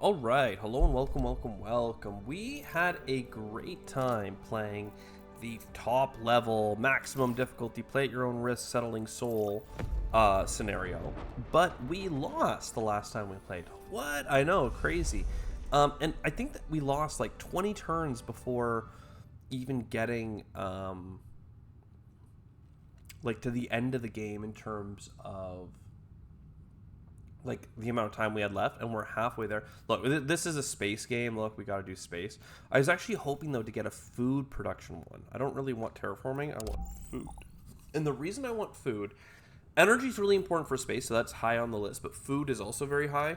All right, hello and welcome, welcome, welcome. We had a great time playing the top level, maximum difficulty, play at your own risk, settling soul scenario, but we lost the last time we played. What? I know, crazy. And I think that we lost like 20 turns before even getting like to the end of the game in terms of like the amount of time we had left, and we're halfway there. Look, this is a space game. Look, we got to do space. I was actually hoping though to get a food production one. I don't really want terraforming. I want food, and the reason I want food, energy is really important for space, so that's high on the list. But food is also very high,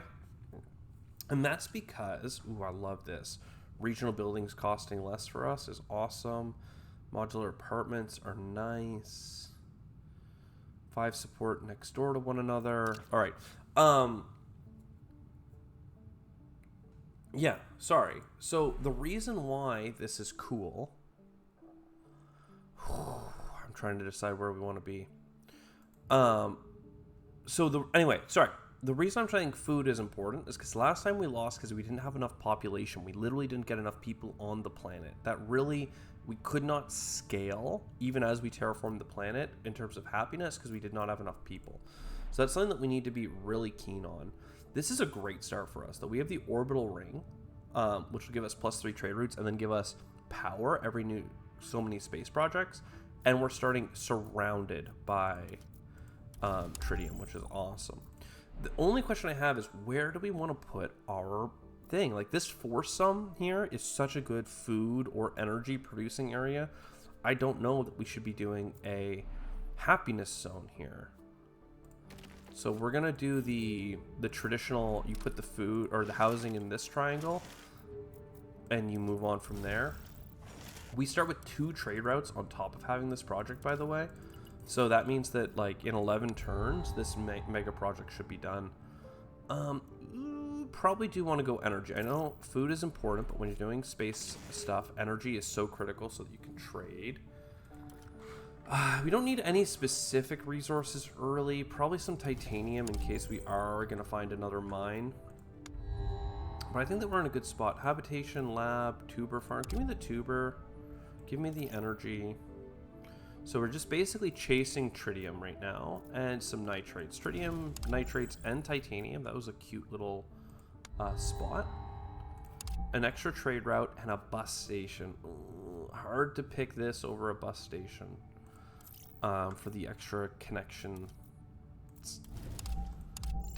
and that's because I love this. Regional buildings costing less for us is awesome. Modular apartments are nice. 5 support next door to one another. All right. Yeah, sorry. So the reason why this is cool, I'm trying to decide where we want to be. Sorry. The reason I'm saying food is important is because last time we lost because we didn't have enough population. We literally didn't get enough people on the planet. That really, we could not scale even as we terraformed the planet in terms of happiness because we did not have enough people. So that's something that we need to be really keen on. This is a great start for us, though. We have the orbital ring, which will give us +3 trade routes and then give us power every so many space projects. And we're starting surrounded by tritium, which is awesome. The only question I have is where do we want to put our thing? Like this foursome here is such a good food or energy producing area. I don't know that we should be doing a happiness zone here. So we're gonna do the traditional, you put the food or the housing in this triangle and you move on from there. We start with 2 trade routes on top of having this project, by the way. So that means that like in 11 turns, this mega project should be done. Probably do want to go energy. I know food is important, but when you're doing space stuff, energy is so critical so that you can trade. We don't need any specific resources early. Probably some titanium in case we are going to find another mine. But I think that we're in a good spot. Habitation, lab, tuber farm. Give me the tuber. Give me the energy. So we're just basically chasing tritium right now and some nitrates. Tritium, nitrates, and titanium. That was a cute little spot. An extra trade route and a bus station. Ooh, hard to pick this over a bus station for the extra connection.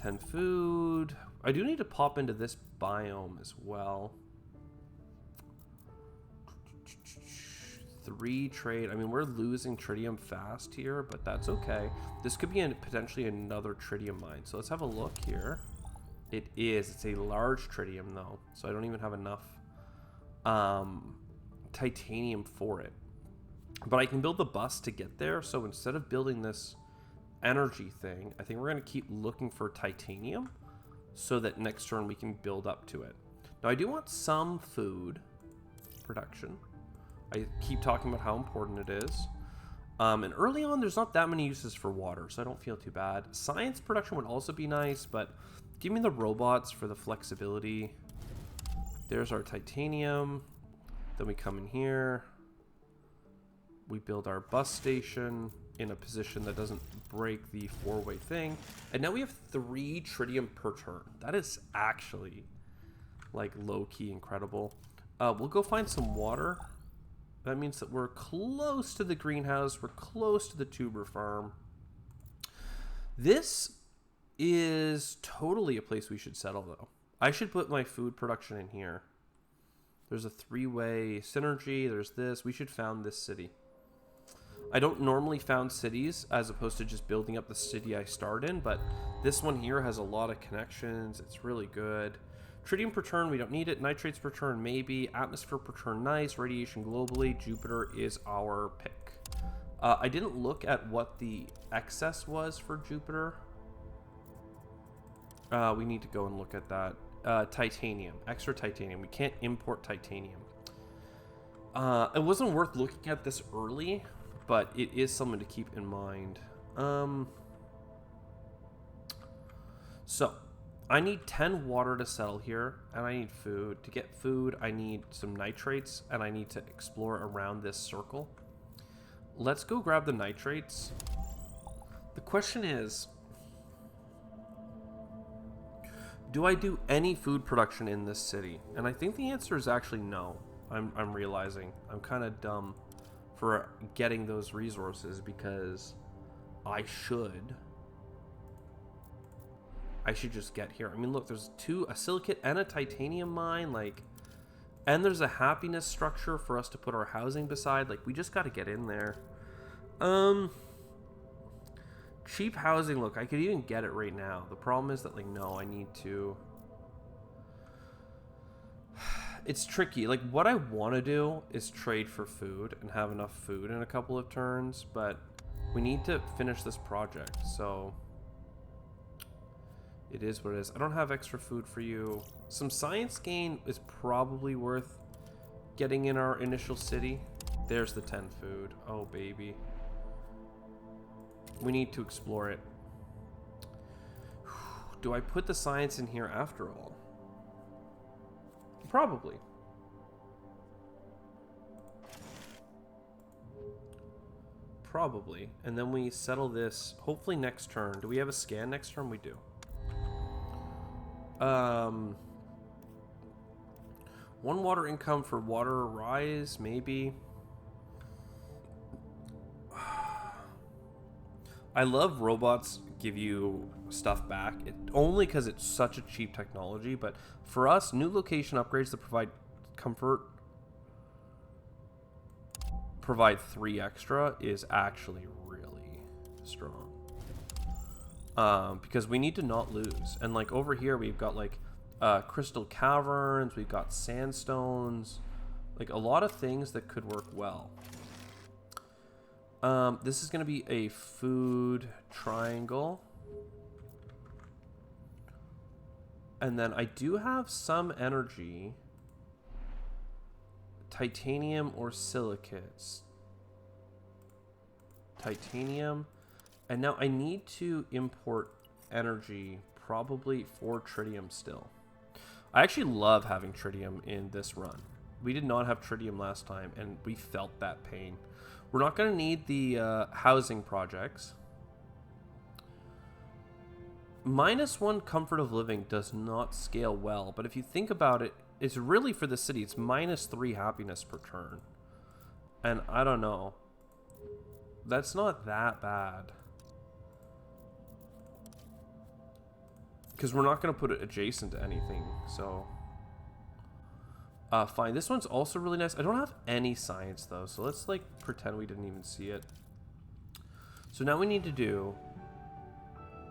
10 food. I do need to pop into this biome as well. 3 trade. I mean, we're losing tritium fast here, but that's okay. This could be potentially another tritium mine. So let's have a look here. It is. It's a large tritium, though. So I don't even have enough titanium for it. But I can build the bus to get there. So instead of building this energy thing, I think we're going to keep looking for titanium so that next turn we can build up to it. Now, I do want some food production. I keep talking about how important it is. And early on, there's not that many uses for water, so I don't feel too bad. Science production would also be nice, but give me the robots for the flexibility. There's our titanium. Then we come in here. We build our bus station in a position that doesn't break the 4-way thing. And now we have 3 tritium per turn. That is actually, like, low-key incredible. We'll go find some water. That means that we're close to the greenhouse. We're close to the tuber farm. This is totally a place we should settle, though. I should put my food production in here. There's a 3-way synergy. There's this. We should found this city. I don't normally found cities as opposed to just building up the city I start in, but this one here has a lot of connections. It's really good. Tritium per turn, we don't need it. Nitrates per turn, maybe. Atmosphere per turn, nice. Radiation globally, Jupiter is our pick. I didn't look at what the excess was for Jupiter. We need to go and look at that. Titanium, extra titanium. We can't import titanium. It wasn't worth looking at this early, but it is something to keep in mind. So I need 10 water to settle here, and I need food. To get food, I need some nitrates, and I need to explore around this circle. Let's go grab the nitrates. The question is, do I do any food production in this city? And I think the answer is actually no. I'm realizing I'm kind of dumb for getting those resources because I should just get here. I mean, look, there's a silicate and a titanium mine, like, and there's a happiness structure for us to put our housing beside. Like, we just got to get in there. Cheap housing, look, I could even get it right now. The problem is that, like, no, I need to... It's tricky. Like, what I want to do is trade for food and have enough food in a couple of turns, but we need to finish this project, so... It is what it is. I don't have extra food for you. Some science gain is probably worth getting in our initial city. There's the 10 food. Oh, baby. We need to explore it. Do I put the science in here after all? Probably. Probably. And then we settle this, hopefully next turn. Do we have a scan next turn? We do. One water income for water rise, maybe. I love robots give you stuff back, only because it's such a cheap technology, but for us, new location upgrades that provide comfort, provide 3 extra is actually really strong. Because we need to not lose. And like over here, we've got like crystal caverns, we've got sandstones, like a lot of things that could work well. This is going to be a food triangle. And then I do have some energy. Titanium or silicates. Titanium. And now I need to import energy, probably for tritium still. I actually love having tritium in this run. We did not have tritium last time, and we felt that pain. We're not going to need the housing projects. -1 comfort of living does not scale well, but if you think about it, it's really for the city. It's -3 happiness per turn. And I don't know. That's not that bad. Because we're not going to put it adjacent to anything, so... fine. This one's also really nice. I don't have any science, though, so let's, like, pretend we didn't even see it. So now we need to do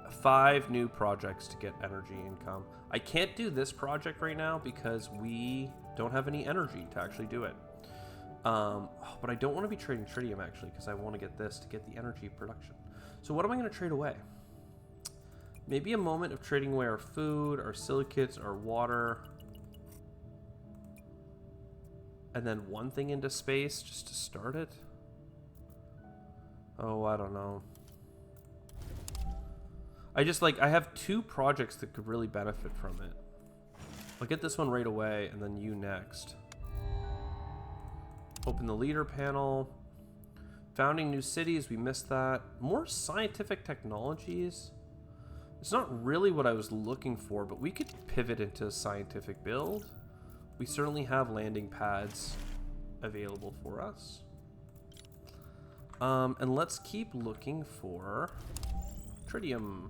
5 new projects to get energy income. I can't do this project right now because we don't have any energy to actually do it. But I don't want to be trading tritium, actually, because I want to get this to get the energy production. So what am I going to trade away? Maybe a moment of trading away our food, our silicates, our water. And then one thing into space just to start it? Oh, I don't know. I just, like, I have 2 projects that could really benefit from it. I'll get this one right away, and then you next. Open the leader panel. Founding new cities, we missed that. More scientific technologies. It's not really what I was looking for, but we could pivot into a scientific build. We certainly have landing pads available for us. And let's keep looking for tritium.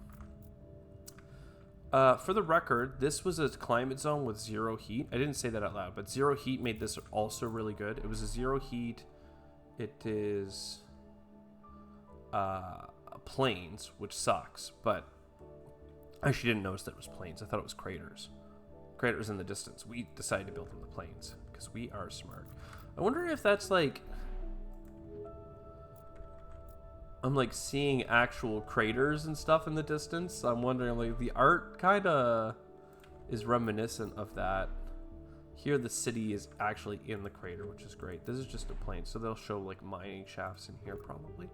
For the record, this was a climate zone with 0 heat. I didn't say that out loud, but 0 heat made this also really good. It was a 0 heat. It is plains, which sucks, but I actually didn't notice that it was plains. I thought it was craters. Craters in the distance. We decided to build in the plains because we are smart. I wonder if that's like... I'm like seeing actual craters and stuff in the distance. I'm wondering, like, the art kind of is reminiscent of that. Here the city is actually in the crater, which is great. This is just a plain, so they'll show like mining shafts in here probably.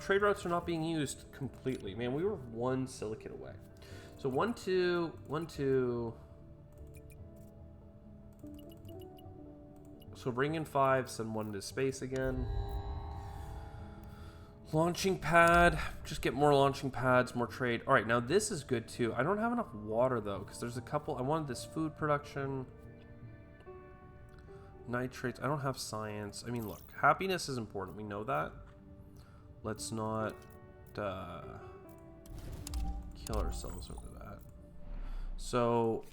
Trade routes are not being used completely. Man, we were 1 silicate away. So 1, 2, 1, 2. So bring in 5, send 1 into space again. Launching pad. Just get more launching pads, more trade. All right, now this is good too. I don't have enough water though, because there's a couple. I wanted this food production. Nitrates. I don't have science. I mean, look, happiness is important. We know that. Let's not kill ourselves over that. So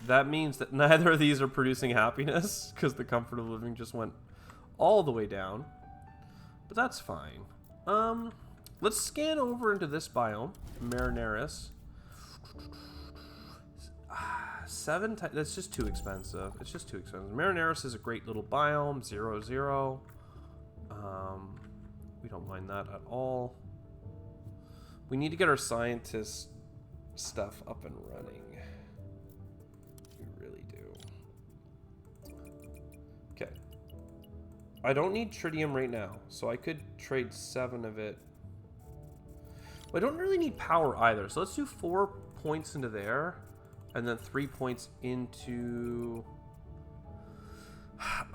that means that neither of these are producing happiness because the comfort of living just went all the way down. But that's fine. Let's scan over into this biome, Marinaris. 7 times. That's just too expensive. It's just too expensive. Marinaris is a great little biome. 0, 0. We don't mind that at all. We need to get our scientist stuff up and running. We really do. Okay. I don't need tritium right now, so I could trade 7 of it. Well, I don't really need power either, so let's do 4 points into there, and then 3 points into...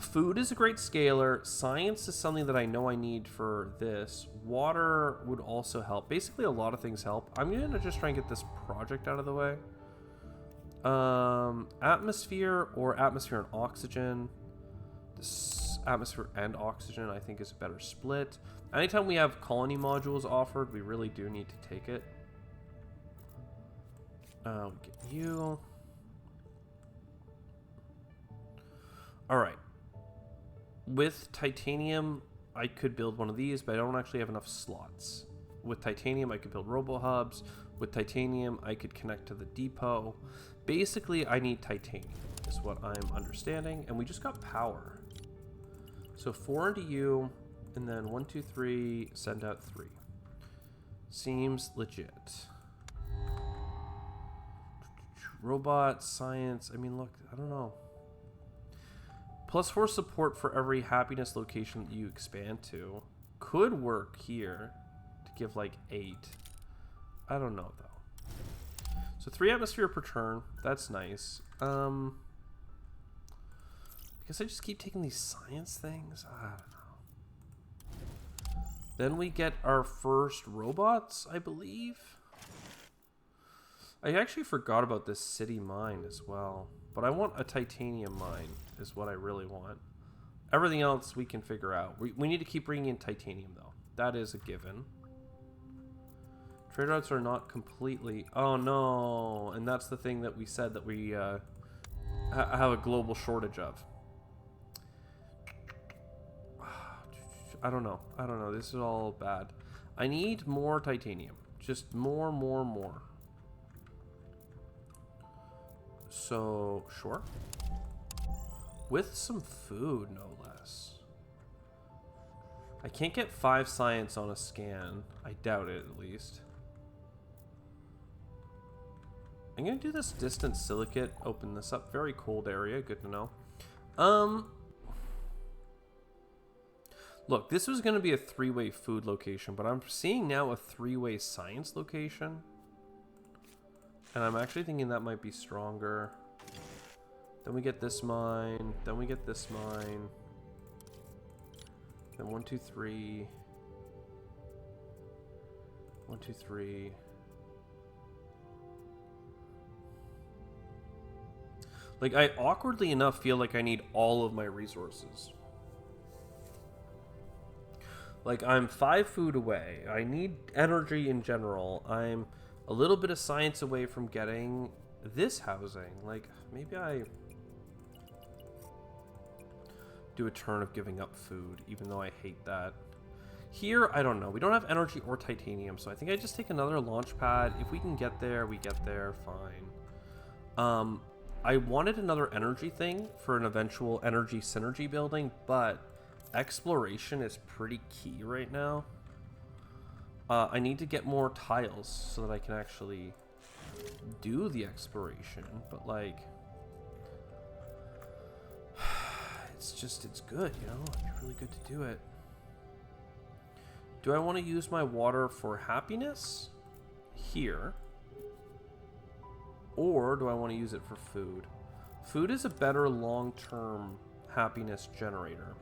Food is a great scaler. Science is something that I know I need for this. Water would also help. Basically, a lot of things help. I'm going to just try and get this project out of the way. Atmosphere or atmosphere and oxygen. This atmosphere and oxygen, I think, is a better split. Anytime we have colony modules offered, we really do need to take it. We'll get you. Alright. With titanium, I could build one of these, but I don't actually have enough slots. With titanium, I could build robo-hubs. With titanium, I could connect to the depot. Basically, I need titanium, is what I'm understanding. And we just got power. So 4 into you, and then 1, 2, 3, send out 3. Seems legit. Robot, science, I mean, look, I don't know. +4 support for every happiness location that you expand to. Could work here to give like 8. I don't know though. So 3 atmosphere per turn. That's nice. Because I just keep taking these science things. I don't know. Then we get our first robots, I believe. I actually forgot about this city mine as well. But I want a titanium mine is what I really want. Everything else we can figure out. We need to keep bringing in titanium though. That is a given. Trade routes are not completely... Oh no! And that's the thing that we said that we have a global shortage of. I don't know. I don't know. This is all bad. I need more titanium. Just more. So, sure. With some food, no less. I can't get 5 science on a scan. I doubt it, at least. I'm going to do this distant silicate. Open this up. Very cold area. Good to know. Look, this was going to be a 3-way food location, but I'm seeing now a 3-way science location. And I'm actually thinking that might be stronger. Then we get this mine. Then we get this mine. Then 1, 2, 3. 1, 2, 3. Like, I awkwardly enough feel like I need all of my resources. Like, I'm 5 food away. I need energy in general. I'm a little bit of science away from getting this housing. Like, maybe I do a turn of giving up food, even though I hate that. Here, I don't know. We don't have energy or titanium, so I think I just take another launch pad. If we can get there, we get there. Fine. I wanted another energy thing for an eventual energy synergy building, but exploration is pretty key right now. I need to get more tiles so that I can actually do the exploration, but like, it's good, you know? It's really good to do it. Do I want to use my water for happiness? Here. Or do I want to use it for food? Food is a better long-term happiness generator.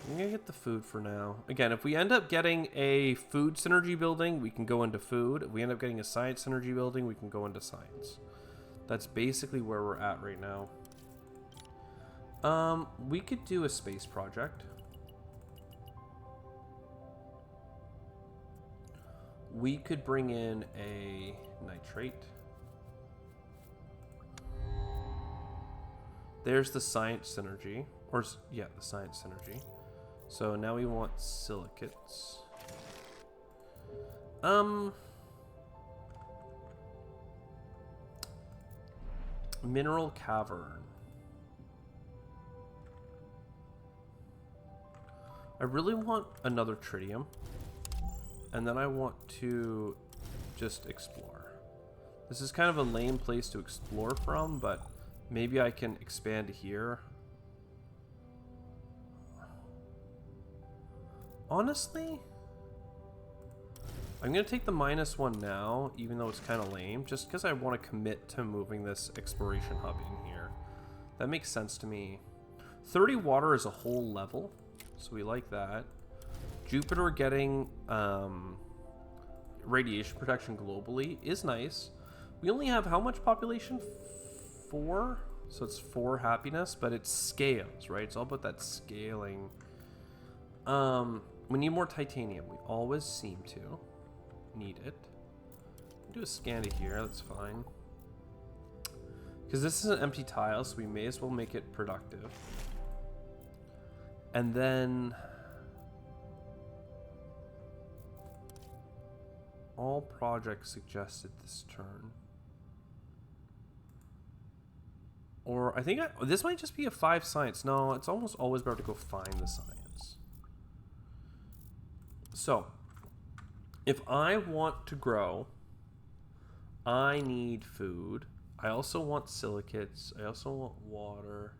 I'm gonna get the food for now. Again, if we end up getting a food synergy building, we can go into food. If we end up getting a science synergy building, we can go into science. That's basically where we're at right now. We could do a space project. We could bring in a nitrate. There's the science synergy. Or, yeah, the science synergy. So now we want silicates. Mineral cavern. I really want another tritium. And then I want to just explore. This is kind of a lame place to explore from, but maybe I can expand here. Honestly, I'm going to take the -1 now, even though it's kind of lame, just because I want to commit to moving this exploration hub in here. That makes sense to me. 30 water is a whole level, so we like that. Jupiter getting radiation protection globally is nice. We only have how much population? 4? So it's 4 happiness, but it scales, right? It's all about that scaling. We need more titanium. We always seem to need it. Do a scan to here, that's fine. Because this is an empty tile, so we may as well make it productive. And then all projects suggested this turn. Or I think this might just be a 5 science. No, it's almost always better to go find the science. So, if I want to grow, I need food. I also want silicates. I also want water.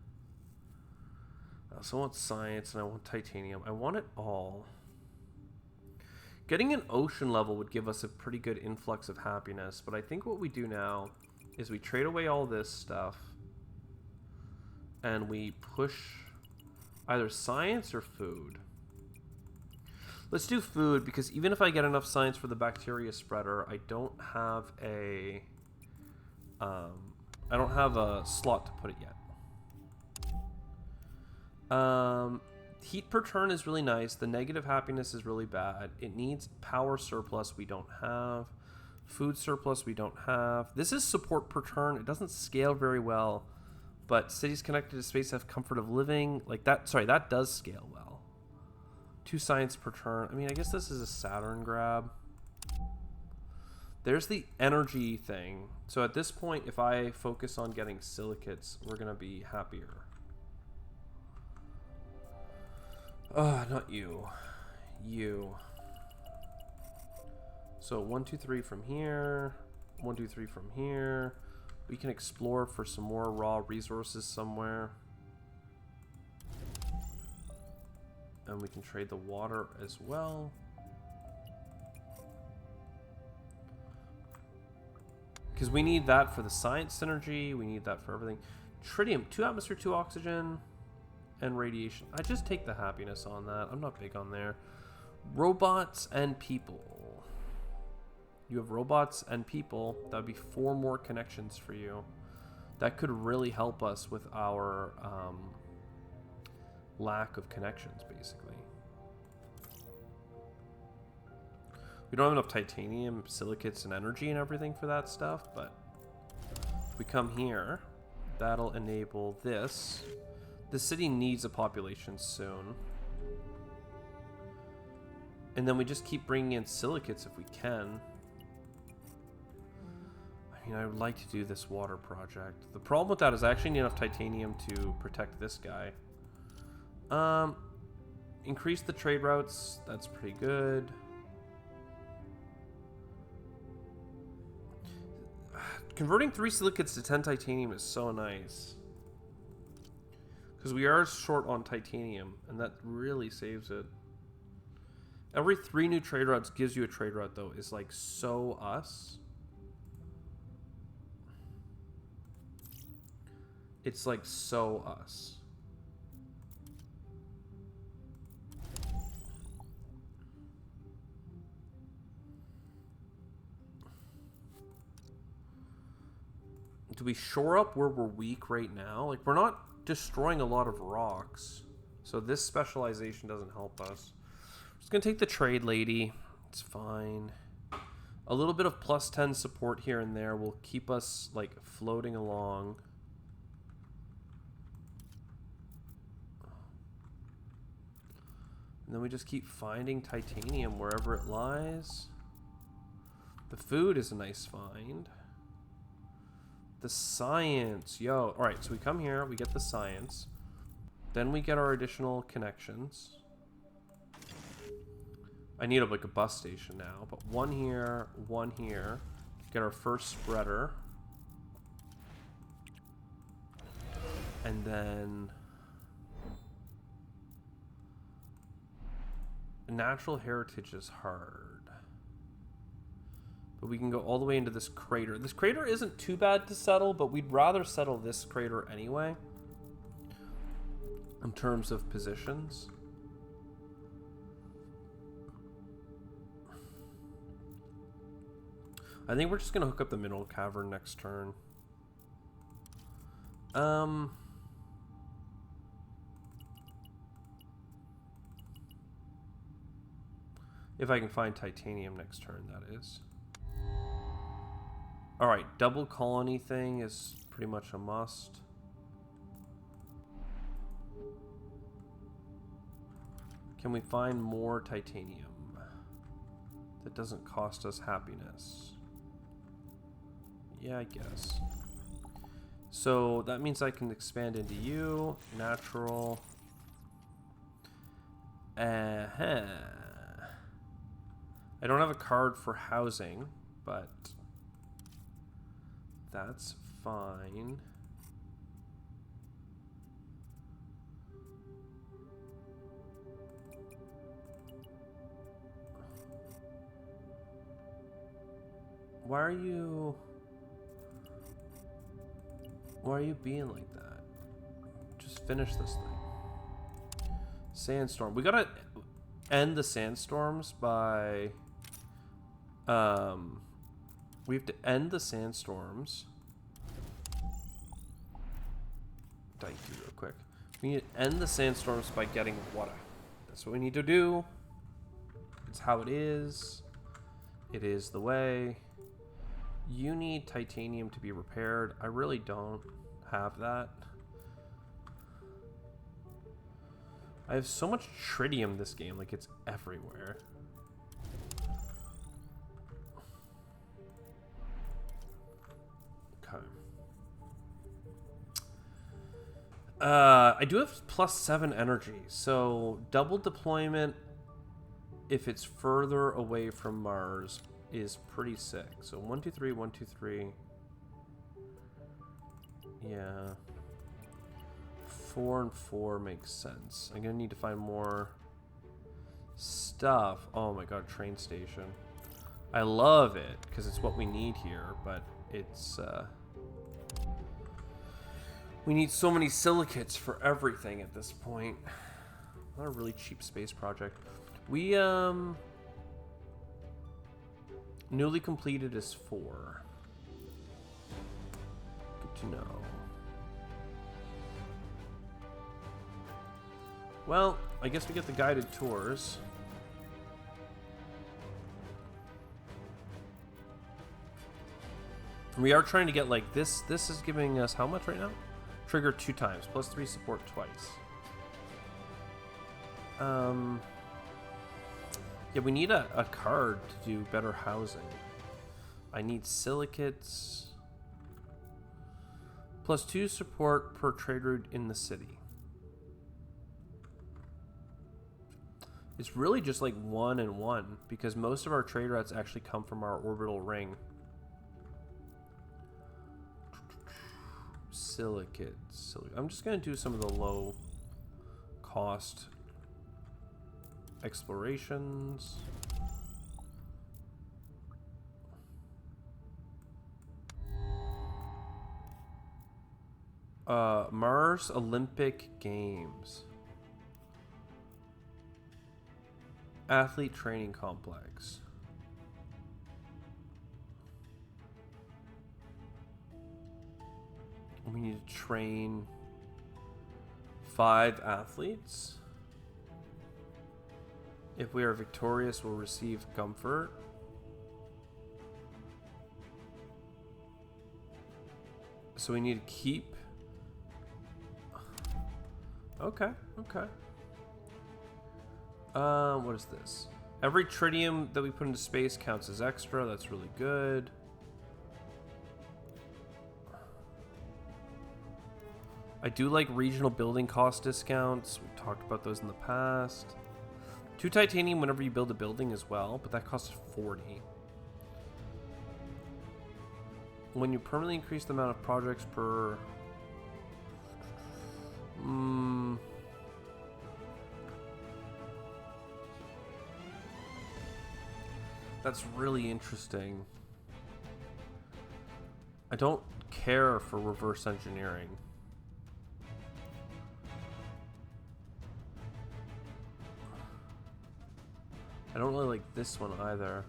I also want science, and I want titanium. I want it all. Getting an ocean level would give us a pretty good influx of happiness, but I think what we do now is we trade away all this stuff, and we push either science or food. Let's do food, because even if I get enough science for the bacteria spreader, I don't have a slot to put it yet. Heat per turn is really nice. The negative happiness is really bad. It needs power surplus we don't have. Food surplus we don't have. This is support per turn. It doesn't scale very well, but cities connected to space have comfort of living. Like that, sorry, that does scale well. 2 science per turn. I mean, I guess this is a Saturn grab. There's the energy thing. So at this point, if I focus on getting silicates, we're going to be happier. Not you. You. So 1, 2, 3 from here. 1, 2, 3 from here. We can explore for some more raw resources somewhere. And we can trade the water as well. Because we need that for the science synergy. We need that for everything. Tritium, 2 atmosphere, 2 oxygen, and radiation. I just take the happiness on that. I'm not big on there. Robots and people. You have robots and people. That would be 4 more connections for you. That could really help us with our lack of connections, basically. We don't have enough titanium, silicates, and energy and everything for that stuff, but if we come here, that'll enable this. The city needs a population soon. And then we just keep bringing in silicates if we can. I mean, I would like to do this water project. The problem with that is I actually need enough titanium to protect this guy. Increase the trade routes. That's pretty good. Converting 3 silicates to 10 titanium is so nice. Because we are short on titanium, and that really saves it. Every 3 new trade routes gives you a trade route, though, is like so us. It's like so us. Do we shore up where we're weak right now? Like, we're not destroying a lot of rocks. So this specialization doesn't help us. Just gonna take the trade lady. It's fine. A little bit of +10 support here and there will keep us, like, floating along. And then we just keep finding titanium wherever it lies. The food is a nice find. The science, yo. All right, so we come here, we get the science. Then we get our additional connections. I need like a bus station now, but one here, one here. Get our first spreader. And then natural heritage is hard. But we can go all the way into this crater. This crater isn't too bad to settle, but we'd rather settle this crater anyway. In terms of positions. I think we're just going to hook up the mineral cavern next turn. If I can find titanium next turn, that is. Alright, double colony thing is pretty much a must. Can we find more titanium that doesn't cost us happiness? Yeah, I guess. So that means I can expand into you. Natural. I don't have a card for housing, but that's fine. Why are you being like that? Just finish this thing. Sandstorm. We gotta end the sandstorms by we have to end the sandstorms. Dike you real quick. We need to end the sandstorms by getting water. That's what we need to do. It's how it is. It is the way. You need titanium to be repaired. I really don't have that. I have so much tritium this game, like it's everywhere. Okay. I do have +7 energy, so double deployment if it's further away from Mars is pretty sick. So 1, 2, 3, 1, 2, 3. Yeah. 4 and 4 makes sense. I'm gonna need to find more stuff. Oh my god, train station. I love it because it's what we need here, but it's we need so many silicates for everything at this point. Not a really cheap space project. We newly completed is 4. Good to know. Well, I guess we get the guided tours. We are trying to get like this. This is giving us how much right now? Trigger 2 times, +3 support twice. Yeah, we need a card to do better housing. I need silicates. +2 support per trade route in the city. It's really just like 1 and 1 because most of our trade routes actually come from our orbital ring. silicates. I'm just going to do some of the low cost explorations. Mars Olympic Games. Athlete training complex. We need to train 5 athletes. If we are victorious, we'll receive comfort. So we need to keep. Okay, okay. What is this? Every tritium that we put into space counts as extra. That's really good. I do like regional building cost discounts. We've talked about those in the past. 2 titanium whenever you build a building as well, but that costs 40. When you permanently increase the amount of projects per... That's really interesting. I don't care for reverse engineering. I don't really like this one either.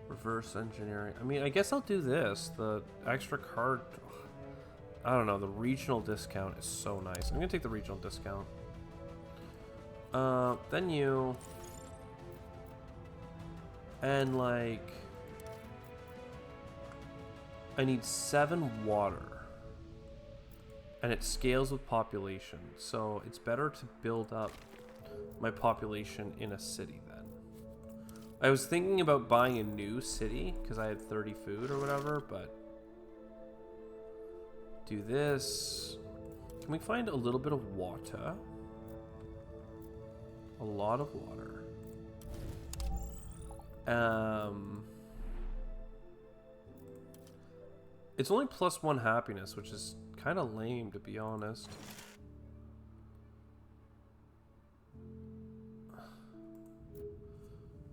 Reverse engineering. I mean, I guess I'll do this. The extra card... I don't know. The regional discount is so nice. I'm going to take the regional discount. Then you... And, like... I need 7 water. And it scales with population. So it's better to build up my population in a city then. I was thinking about buying a new city because I had 30 food or whatever, but do this. Can we find a little bit of water? A lot of water. It's only +1 happiness, which is kind of lame, to be honest.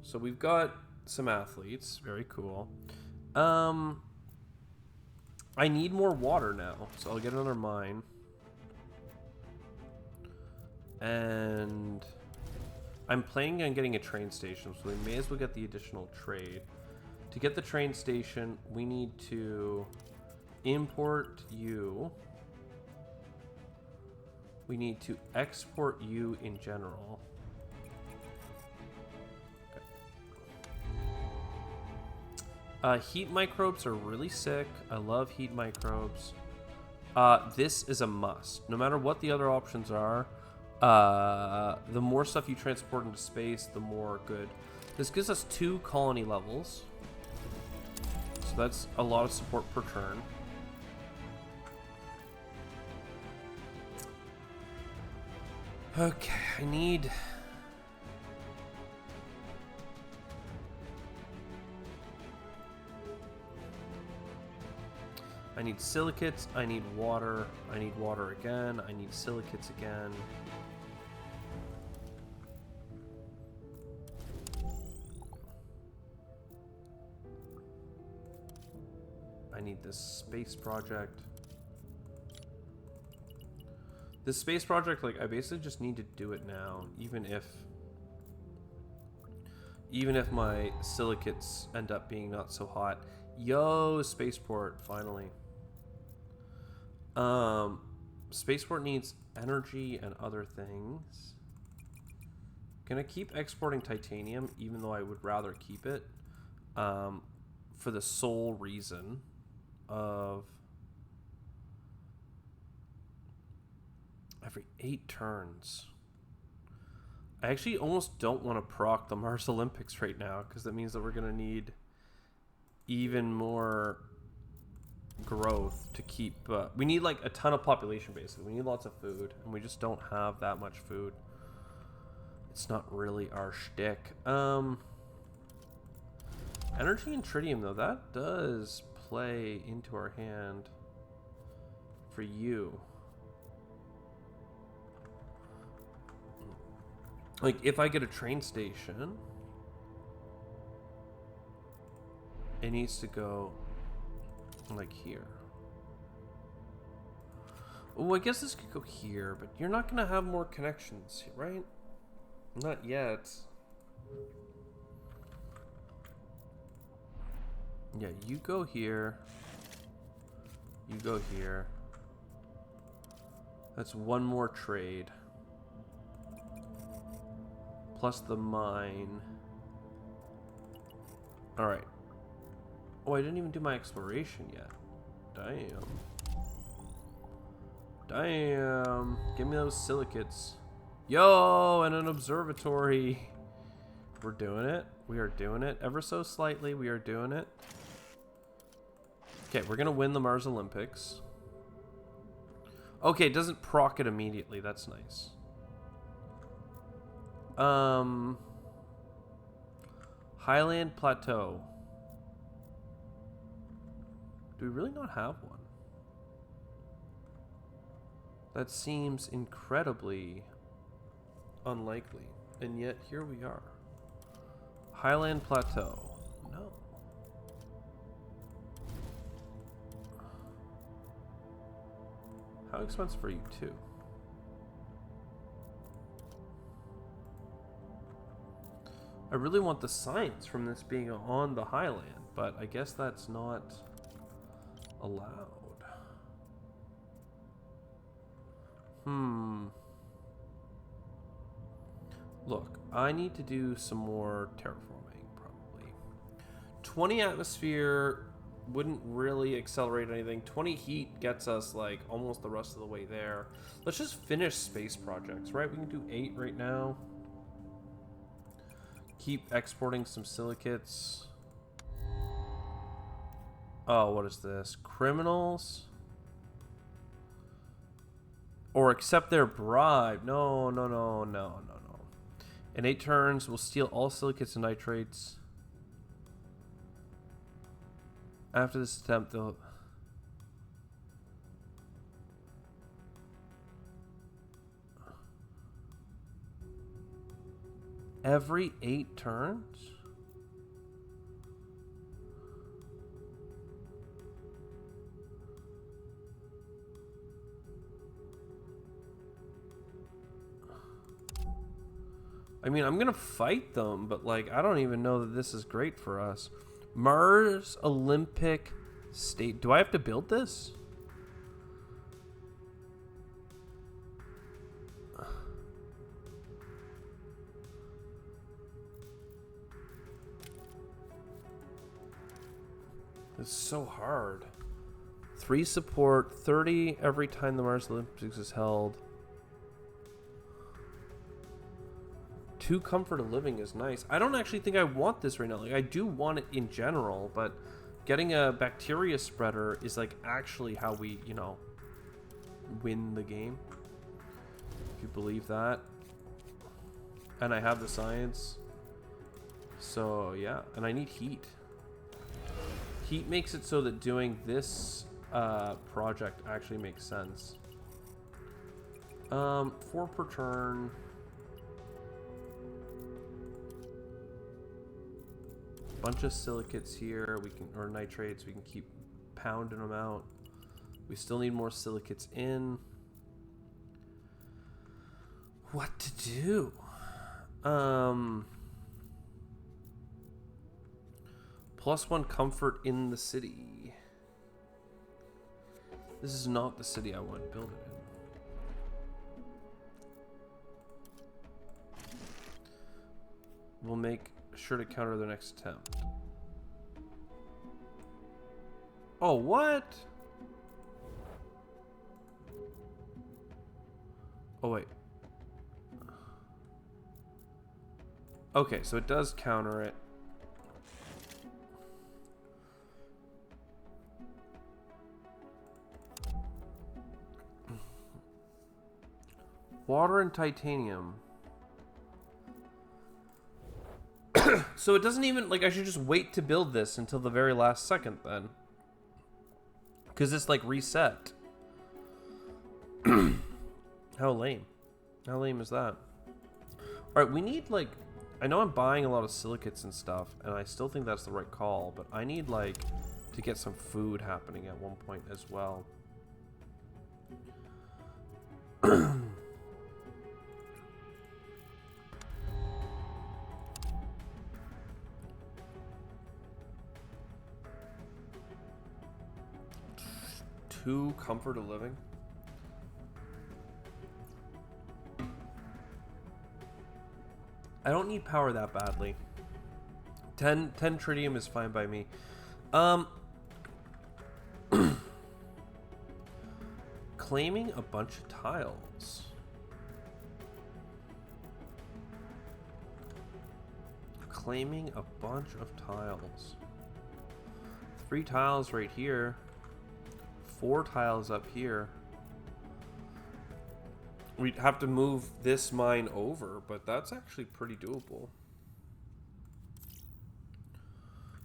So we've got some athletes. Very cool. I need more water now, so I'll get another mine. And I'm planning on getting a train station, so we may as well get the additional trade. To get the train station, we need to import you. We need to export you in general. Okay. Heat microbes are really sick. I love heat microbes. This is a must. No matter what the other options are, the more stuff you transport into space, the more good. This gives us 2 colony levels. So that's a lot of support per turn. Okay, I need... silicates, I need water again, I need silicates again. I need this space project. This space project, like, I basically just need to do it now, even if my silicates end up being not so hot. Yo, spaceport, finally. Spaceport needs energy and other things. Gonna keep exporting titanium, even though I would rather keep it, for the sole reason of every 8 turns. I actually almost don't want to proc the Mars Olympics right now, because that means that we're gonna need even more growth to keep. We need like a ton of population, basically. We need lots of food, and we just don't have that much food. It's not really our shtick. Energy and tritium, though, that does play into our hand for you. Like, if I get a train station, it needs to go, like, here. Oh, I guess this could go here, but you're not going to have more connections, right? Not yet. Yeah, you go here. You go here. That's one more trade. Plus the mine. Alright. Oh, I didn't even do my exploration yet. Damn. Damn. Give me those silicates. Yo, and an observatory. We're doing it. We are doing it. Ever so slightly, we are doing it. Okay, we're going to win the Mars Olympics. Okay, it doesn't proc it immediately. That's nice. Highland Plateau. Do we really not have one? That seems incredibly unlikely. And yet, here we are. Highland Plateau. No. How expensive are you, too? I really want the science from this being on the highland, but I guess that's not allowed. Look, I need to do some more terraforming, probably. 20 atmosphere wouldn't really accelerate anything. 20 heat gets us, like, almost the rest of the way there. Let's just finish space projects, right? We can do 8 right now. Keep exporting some silicates. Oh, what is this? Criminals? Or accept their bribe. No, no, no, no, no, no. In 8 turns, we'll steal all silicates and nitrates. After this attempt, they'll... Every 8 turns? I mean, I'm gonna fight them, but like, I don't even know that this is great for us. Mars Olympic State. Do I have to build this? It's so hard. 3 support, 30 every time the Mars Olympics is held. 2 comfort of living is nice. I don't actually think I want this right now. Like, I do want it in general, but getting a bacteria spreader is like actually how we, you know, win the game. If you believe that. And I have the science. So yeah, and I need heat. Heat makes it so that doing this project actually makes sense. 4 per turn. Bunch of silicates here. We can, or nitrates. We can keep pounding them out. We still need more silicates in. What to do? +1 comfort in the city. This is not the city I want to build it in. We'll make sure to counter their next attempt. Oh, what? Oh, wait. Okay, so it does counter it. Water and titanium. So it doesn't even, like, I should just wait to build this until the very last second then. Because it's, like, reset. How lame. How lame is that? Alright, we need, like... I know I'm buying a lot of silicates and stuff, and I still think that's the right call, but I need, like, to get some food happening at one point as well. Two comfort of living. I don't need power that badly. 10 tritium is fine by me. Claiming a bunch of tiles. Claiming a bunch of tiles. 3 tiles right here. 4 tiles up here. We'd have to move this mine over, but that's actually pretty doable.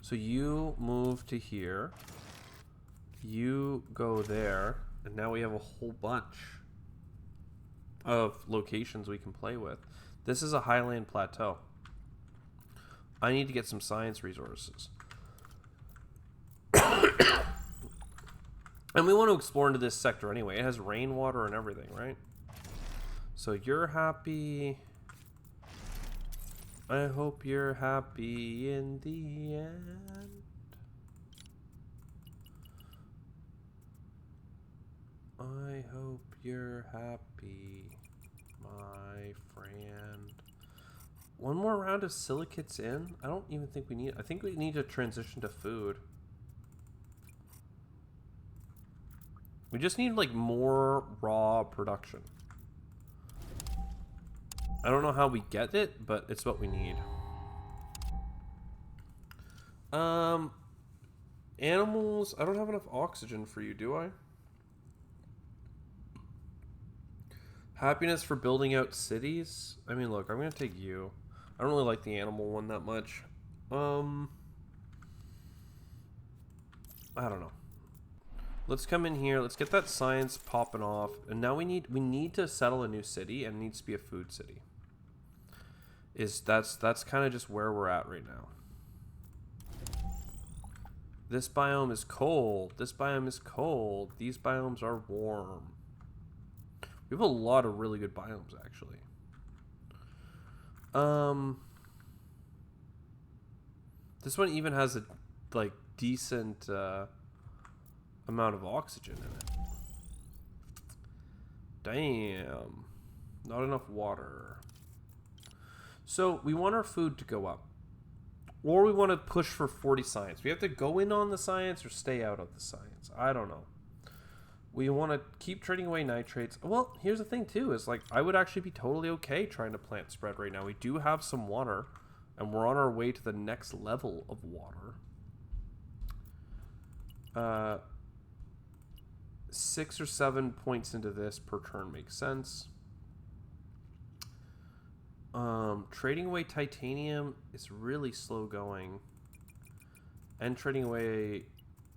So you move to here. You go there. And now we have a whole bunch of locations we can play with. This is a highland plateau. I need to get some science resources. And we want to explore into this sector anyway. It has rainwater and everything, right? So you're happy. I hope you're happy in the end. I hope you're happy, my friend. One more round of silicates in? I don't even think we need... I think we need to transition to food. We just need, like, more raw production. I don't know how we get it, but it's what we need. Animals... I don't have enough oxygen for you, do I? Happiness for building out cities? I mean, look, I'm going to take you. I don't really like the animal one that much. I don't know. Let's come in here. Let's get that science popping off. And now we need to settle a new city, and it needs to be a food city. That's kind of just where we're at right now. This biome is cold. This biome is cold. These biomes are warm. We have a lot of really good biomes, actually. This one even has a, like, decent amount of oxygen in it. Damn. Not enough water. So, we want our food to go up. Or we want to push for 40 science. We have to go in on the science or stay out of the science. I don't know. We want to keep trading away nitrates. Well, here's the thing, too, is, like, I would actually be totally okay trying to plant spread right now. We do have some water, and we're on our way to the next level of water. 6 or 7 points into this per turn makes sense. Trading away titanium is really slow going. And trading away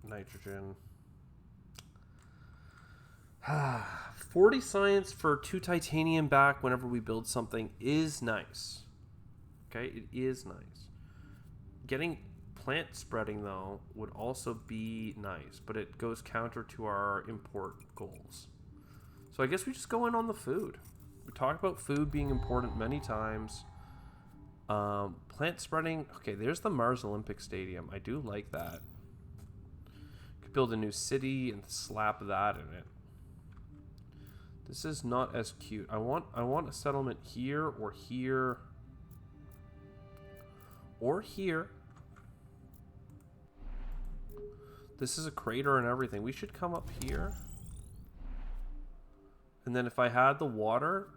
nitrogen. 40 science for 2 titanium back whenever we build something is nice. Okay, it is nice. Getting plant spreading, though, would also be nice, but it goes counter to our import goals. So I guess we just go in on the food. We talked about food being important many times. Plant spreading. Okay, there's the Mars Olympic Stadium. I do like that. Could build a new city and slap that in it. This is not as cute. I want a settlement here or here or here. This is a crater and everything. We should come up here. And then if I had the water,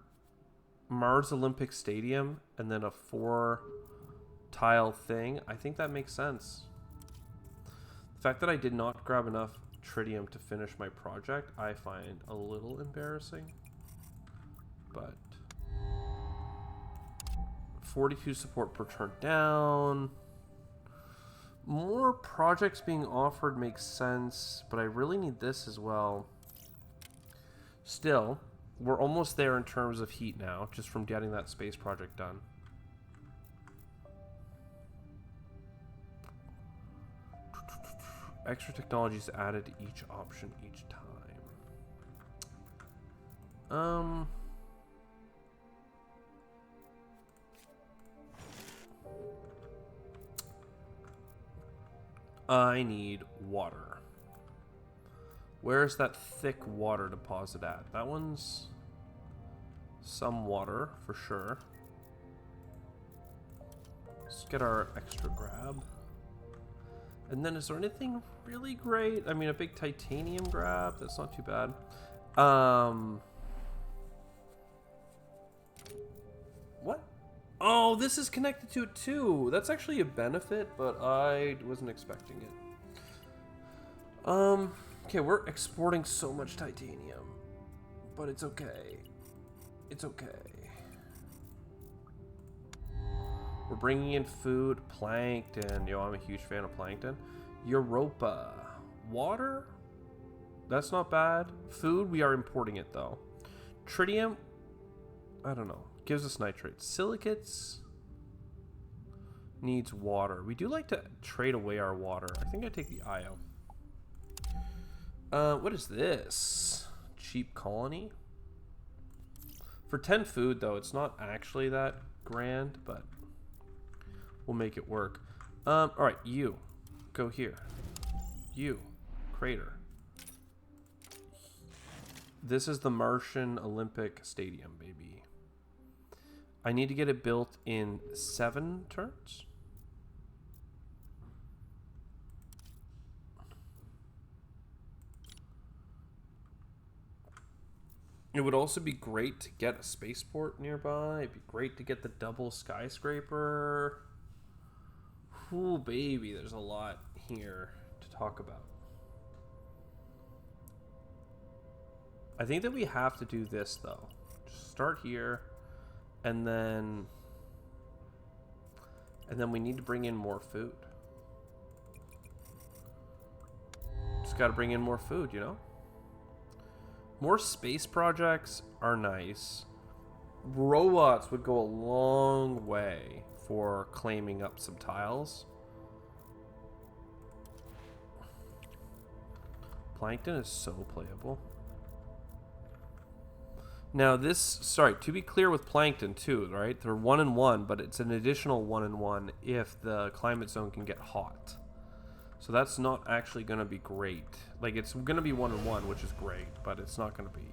Mars Olympic Stadium, and then a 4-tile thing, I think that makes sense. The fact that I did not grab enough tritium to finish my project, I find a little embarrassing. But 42 support per turn down. More projects being offered makes sense, but I really need this as well. Still, we're almost there in terms of heat now, just from getting that space project done. Extra technologies added to each option each time. I need water. Where's that thick water deposit at? That one's some water for sure. Let's get our extra grab. And then is there anything really great? I mean, a big titanium grab, that's not too bad. What? Oh, this is connected to it too. That's actually a benefit, but I wasn't expecting it. Okay, we're exporting so much titanium, but it's okay. It's okay. We're bringing in food, plankton. Yo, I'm a huge fan of plankton. Europa. Water? That's not bad. Food, we are importing it though. Tritium, I don't know. Gives us nitrates. Silicates needs water. We do like to trade away our water. I think I take the IO. What is this? Cheap colony? For 10 food though, it's not actually that grand, but we'll make it work. Alright, you. Go here. You. Crater. This is the Martian Olympic Stadium, baby. I need to get it built in 7 turns. It would also be great to get a spaceport nearby. It'd be great to get the double skyscraper. Ooh, baby, there's a lot here to talk about. I think that we have to do this, though. Just start here, and then we need to bring in more food. Just got to bring in more food, you know? More space projects are nice. Robots would go a long way for claiming up some tiles. Plankton is so playable. Now this, sorry, to be clear with plankton too, right? They're 1-1, but it's an additional 1-1 if the climate zone can get hot. So that's not actually going to be great. Like, it's going to be 1-1, which is great, but it's not going to be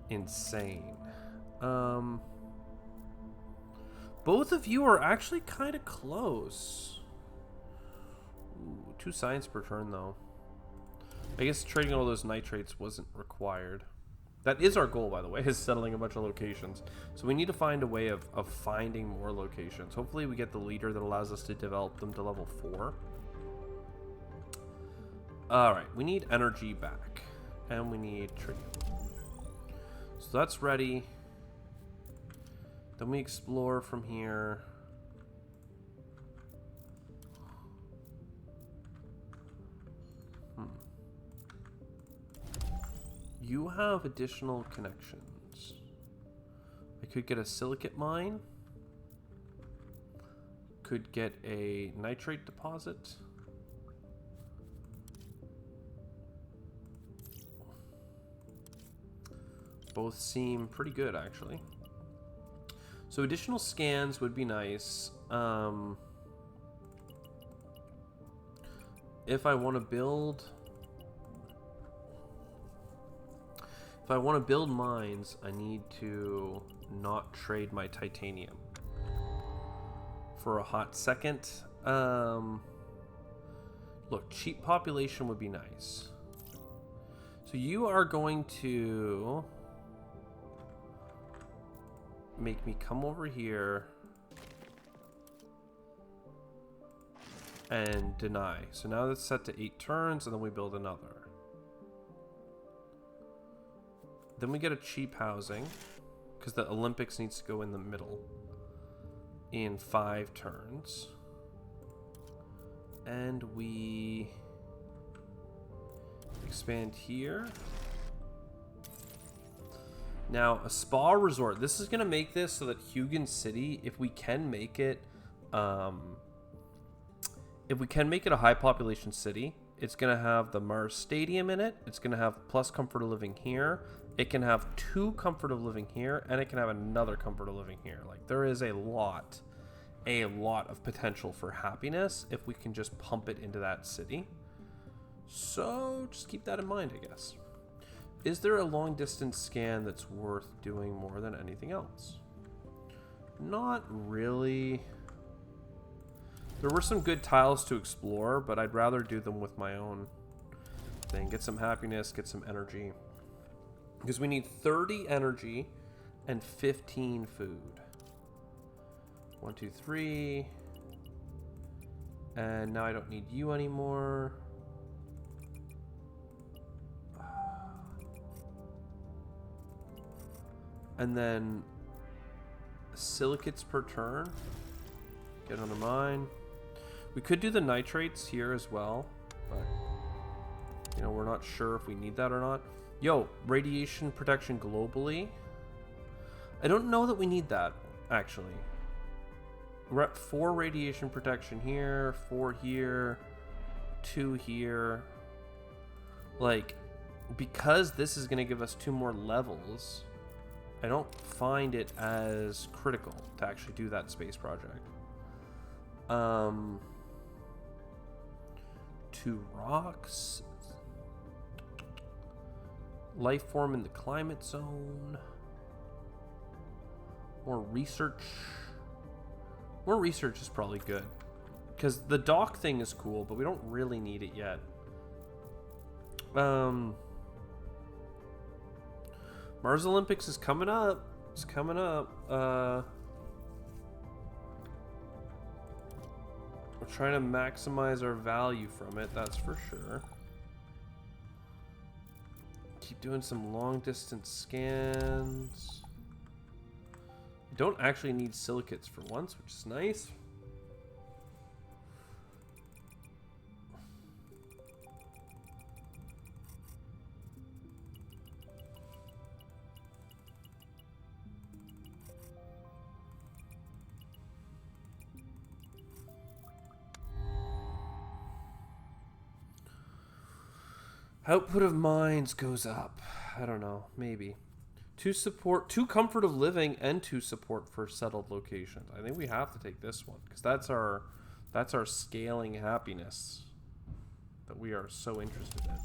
insane. Both of you are actually kind of close. Ooh, 2 science per turn, though. I guess trading all those nitrates wasn't required. That is our goal, by the way, is settling a bunch of locations. So we need to find a way of finding more locations. Hopefully we get the leader that allows us to develop them to level 4. Alright, we need energy back. And we need tritium. So that's ready. Then we explore from here. You have additional connections. I could get a silicate mine. Could get a nitrate deposit. Both seem pretty good, actually. So additional scans would be nice. If I want to build... If I want to build mines, I need to not trade my titanium. For a hot second. Look, cheap population would be nice. So you are going to make me come over here and deny. So now that's set to 8 turns, and then we build another. Then we get a cheap housing, because the Olympics needs to go in the middle. in 5 turns. And we expand here. Now, a spa resort. This is going to make this so that Hugon City, if we can make it a high population city, it's going to have the Mars Stadium in it. It's going to have plus comfort of living here. It can have 2 comfort of living here, and it can have another comfort of living here. Like, there is a lot of potential for happiness if we can just pump it into that city. So just keep that in mind, I guess. Is there a long distance scan that's worth doing more than anything else? Not really. There were some good tiles to explore, but I'd rather do them with my own thing. Get some happiness, get some energy. Because we need 30 energy and 15 food. 1, 2, 3. And now I don't need you anymore. And then silicates per turn. Get on the mine. We could do the nitrates here as well, but you know, we're not sure if we need that or not. Yo, radiation protection globally. I don't know that we need that, actually. We're at 4 radiation protection here, 4 here, 2 here. Like, because this is going to give us 2 more levels, I don't find it as critical to actually do that space project. 2 rocks. Life form in the climate zone. More research. More research is probably good. Because the dock thing is cool, but we don't really need it yet. Mars Olympics is coming up. It's coming up. We're trying to maximize our value from it, that's for sure. Keep doing some long distance scans. We don't actually need silicates for once, which is nice. Output of mines goes up. I don't know, maybe. 2 comfort of living and 2 support for settled locations. I think we have to take this one because that's our scaling happiness that we are so interested in.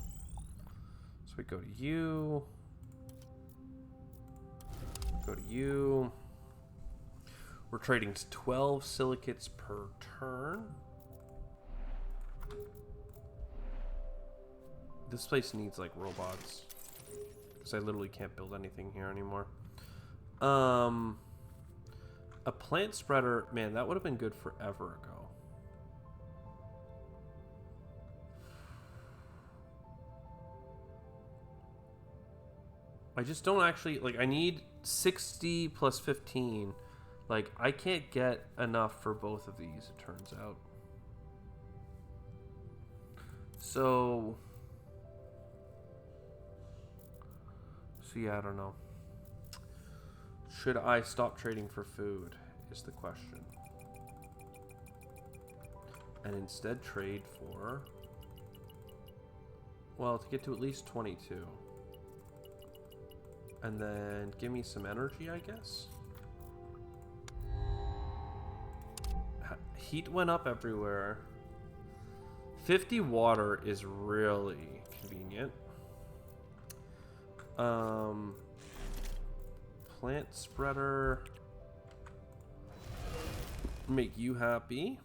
So we go to you. Go to you. We're trading 12 silicates per turn. This place needs like robots because I literally can't build anything here anymore. A plant spreader, man, that would have been good forever ago. I just don't actually like. I need 60 plus 15. Like, I can't get enough for both of these, it turns out. So yeah, I don't know. Should I stop trading for food is the question. And instead trade for, well, to get to at least 22. And then give me some energy, I guess. Heat went up everywhere. 50 water is really convenient. Plant spreader. Make you happy.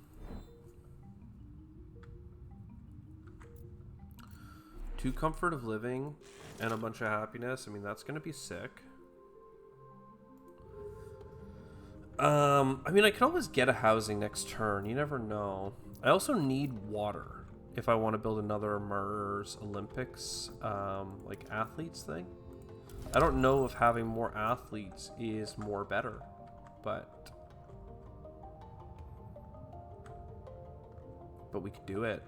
Two comfort of living and a bunch of happiness. I mean, that's gonna be sick. I mean, I could always get a housing next turn. You never know. I also need water if I want to build another Mars Olympics, like athletes thing. I don't know if having more athletes is more better, but but we could do it.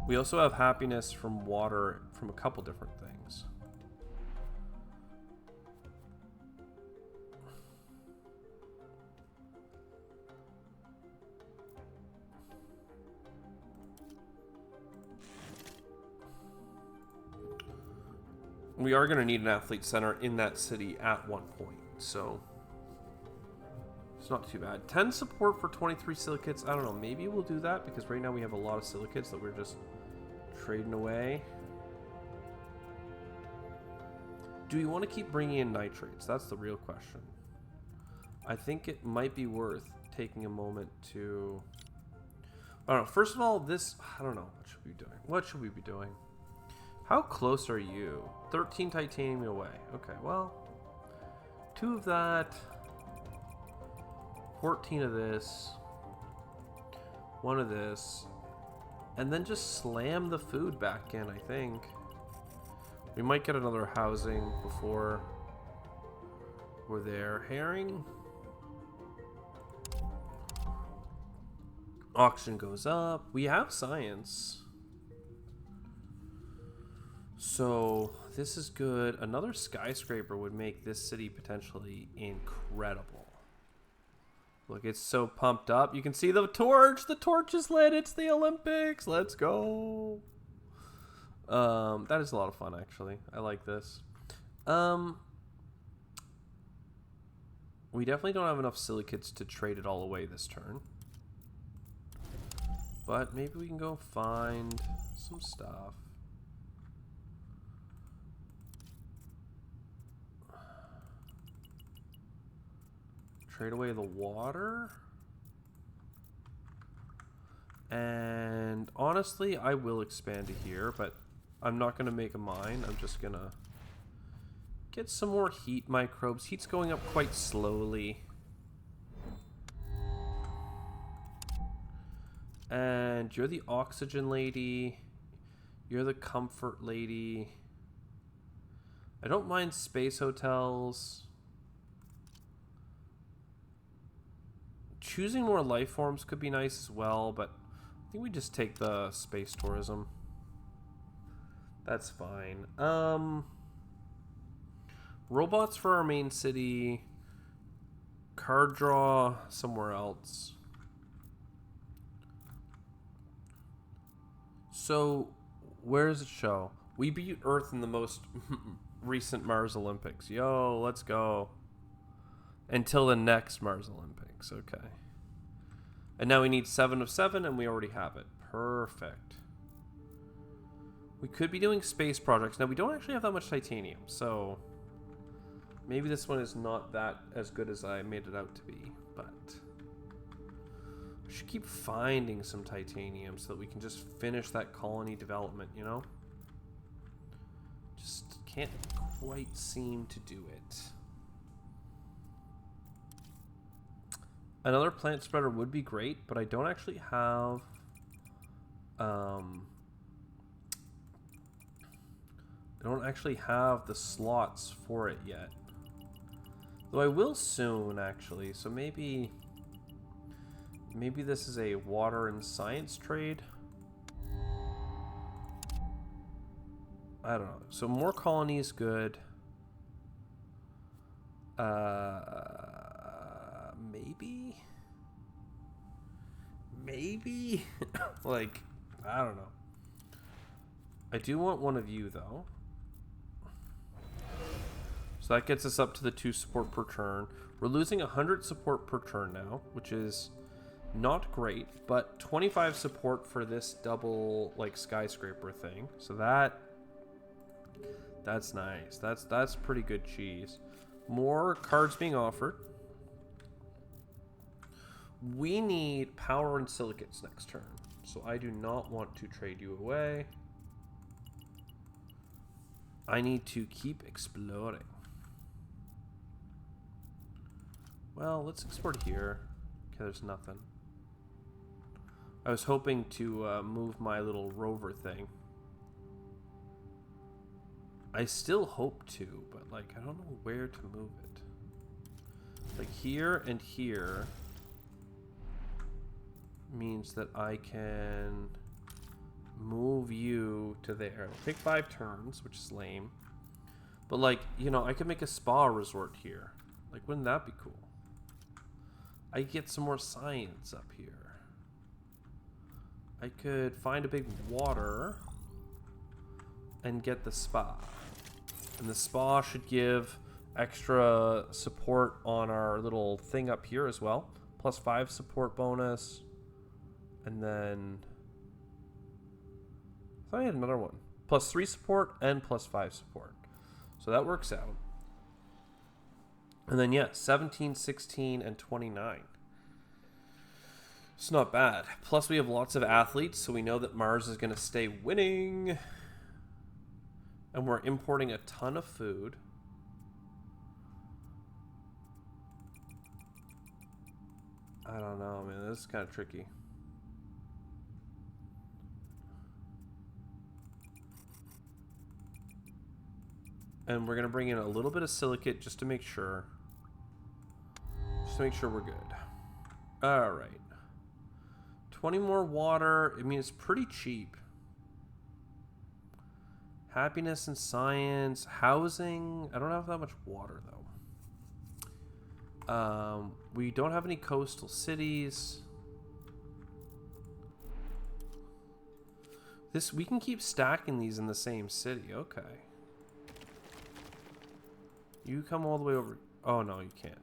We also have happiness from water from a couple different things. We are going to need an athlete center in that city at one point, so it's not too bad. 10 support for 23 silicates. I don't know, maybe we'll do that because right now we have a lot of silicates that we're just trading away. Do we want to keep bringing in nitrates? That's the real question. I think it might be worth taking a moment to... I don't know. First of all, this... I don't know. What should we be doing? What should we be doing? How close are you? 13 titanium away. Okay, well... 2 of that. 14 of this. 1 of this. And then just slam the food back in, I think. We might get another housing before we're there. Herring. Auction goes up. We have science. So this is good. Another skyscraper would make this city potentially incredible. Look, it's so pumped up. You can see the torch. The torch is lit. It's the Olympics. Let's go. That is a lot of fun, actually. I like this. We definitely don't have enough silicates to trade it all away this turn. But maybe we can go find some stuff. Trade away the water. And honestly, I will expand to here, but I'm not going to make a mine. I'm just going to get some more heat microbes. Heat's going up quite slowly. And you're the oxygen lady. You're the comfort lady. I don't mind space hotels. Choosing more life forms could be nice as well, but I think we just take the space tourism. That's fine. Robots for our main city. Card draw somewhere else. So, where does it show? We beat Earth in the most recent Mars Olympics. Yo, let's go. Until the next Mars Olympics. Okay. And now we need 7 of 7, and we already have it. Perfect. We could be doing space projects. Now, we don't actually have that much titanium, so maybe this one is not that as good as I made it out to be, but we should keep finding some titanium so that we can just finish that colony development, you know? Just can't quite seem to do it. Another plant spreader would be great, but I don't actually have I don't actually have the slots for it yet. Though I will soon, actually. So maybe this is a water and science trade. I don't know. So more colonies, good. Maybe? Like, I don't know. I do want one of you, though. So that gets us up to the 2 support per turn. We're losing 100 support per turn now, which is not great, but 25 support for this double, like, skyscraper thing. So that's nice. That's pretty good cheese. More cards being offered. We need power and silicates next turn, so I do not want to trade you away. I need to keep exploring. Well, let's export here. Okay, there's nothing. I was hoping to move my little rover thing. I still hope to, but like I don't know where to move it. Like here and here. means that I can move you to there. It'll take 5 turns, which is lame. But, like, you know, I could make a spa resort here. Like, wouldn't that be cool? I could get some more science up here. I could find a big water and get the spa. And the spa should give extra support on our little thing up here as well. +5 support bonus. And then I thought I had another one. +3 support and +5 support. So that works out. And then, yeah, 17, 16, and 29. It's not bad. Plus, we have lots of athletes, so we know that Mars is going to stay winning. And we're importing a ton of food. I don't know, man. This is kind of tricky. And we're going to bring in a little bit of silicate just to make sure. Just to make sure we're good. All right. 20 more water. I mean, it's pretty cheap. Happiness and science. Housing. I don't have that much water, though. We don't have any coastal cities. We can keep stacking these in the same city. Okay. You come all the way over. Oh, no, you can't.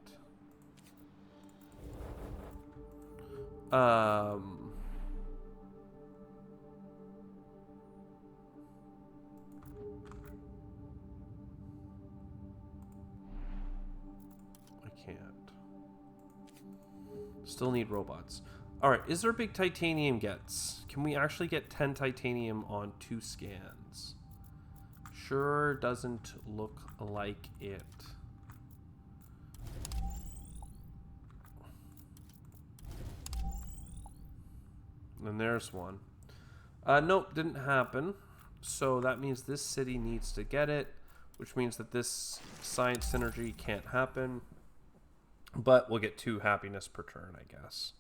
I can't. Still need robots. Alright, is there a big titanium gets? Can we actually get 10 titanium on 2 scans? Sure doesn't look like it. And there's one. Nope, didn't happen. So that means this city needs to get it, which means that this science synergy can't happen. But we'll get 2 happiness per turn, I guess.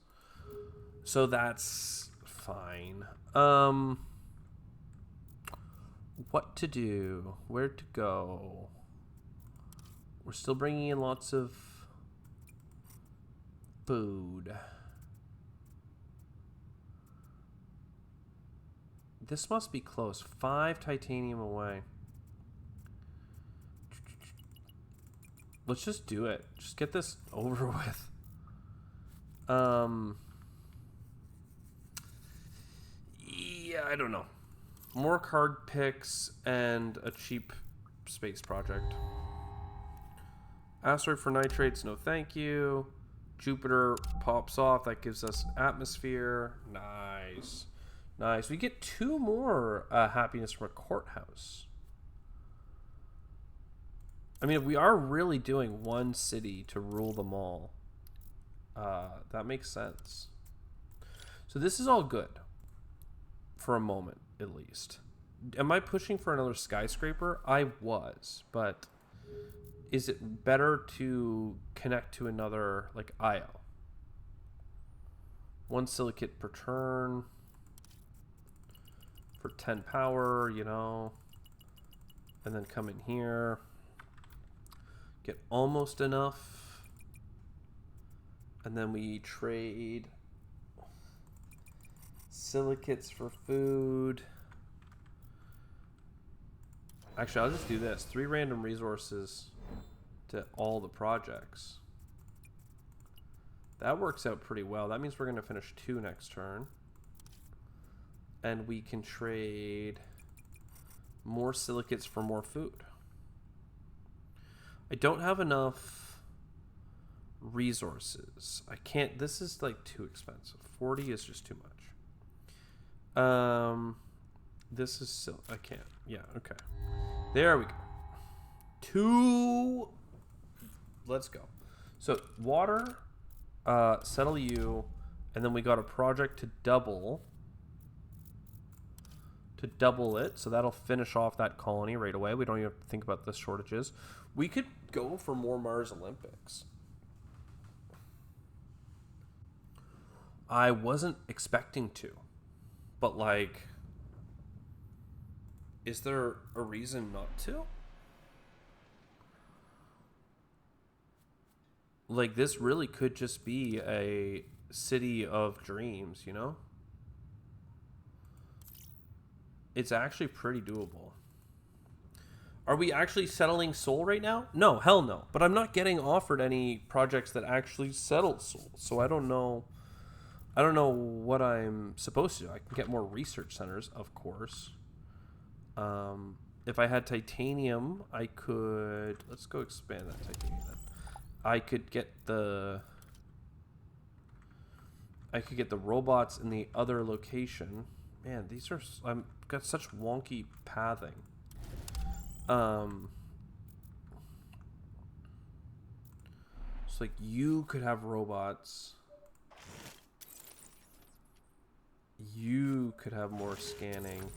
So that's fine. What to do? Where to go? We're still bringing in lots of food. This must be close. 5 titanium away. Let's just do it. Just get this over with. Yeah, I don't know. More card picks and a cheap space project. Asteroid for nitrates, no thank you. Jupiter pops off. That gives us atmosphere. Nice. Nice. We get 2 more happiness from a courthouse. I mean, we are really doing 1 city to rule them all. That makes sense. So this is all good. For a moment, at least. Am I pushing for another skyscraper? I was, but is it better to connect to another, like, IO? 1 silicate per turn. For 10 power, you know. And then come in here. Get almost enough. And then we trade silicates for food. Actually, I'll just do this. 3 random resources to all the projects. That works out pretty well. That means we're going to finish 2 next turn. And we can trade more silicates for more food. I don't have enough resources. I can't. This is like too expensive. 40 is just too much. This is still. I can't. Yeah. Okay. There we go. 2. Let's go. So water. Settle you, and then we got a project to double. It, so that'll finish off that colony right away. We don't even have to think about the shortages. We could go for more Mars Olympics. I wasn't expecting to, but like, is there a reason not to? Like, this really could just be a city of dreams, you know? It's actually pretty doable. Are we actually settling Soul right now? No, hell no. But I'm not getting offered any projects that actually settle Soul. So I don't know. I don't know what I'm supposed to do. I can get more research centers, of course. If I had titanium, I could. Let's go expand that titanium. I could get the. I could get the robots in the other location. Man, these are. I've got such wonky pathing. It's like you could have robots. You could have more scanning.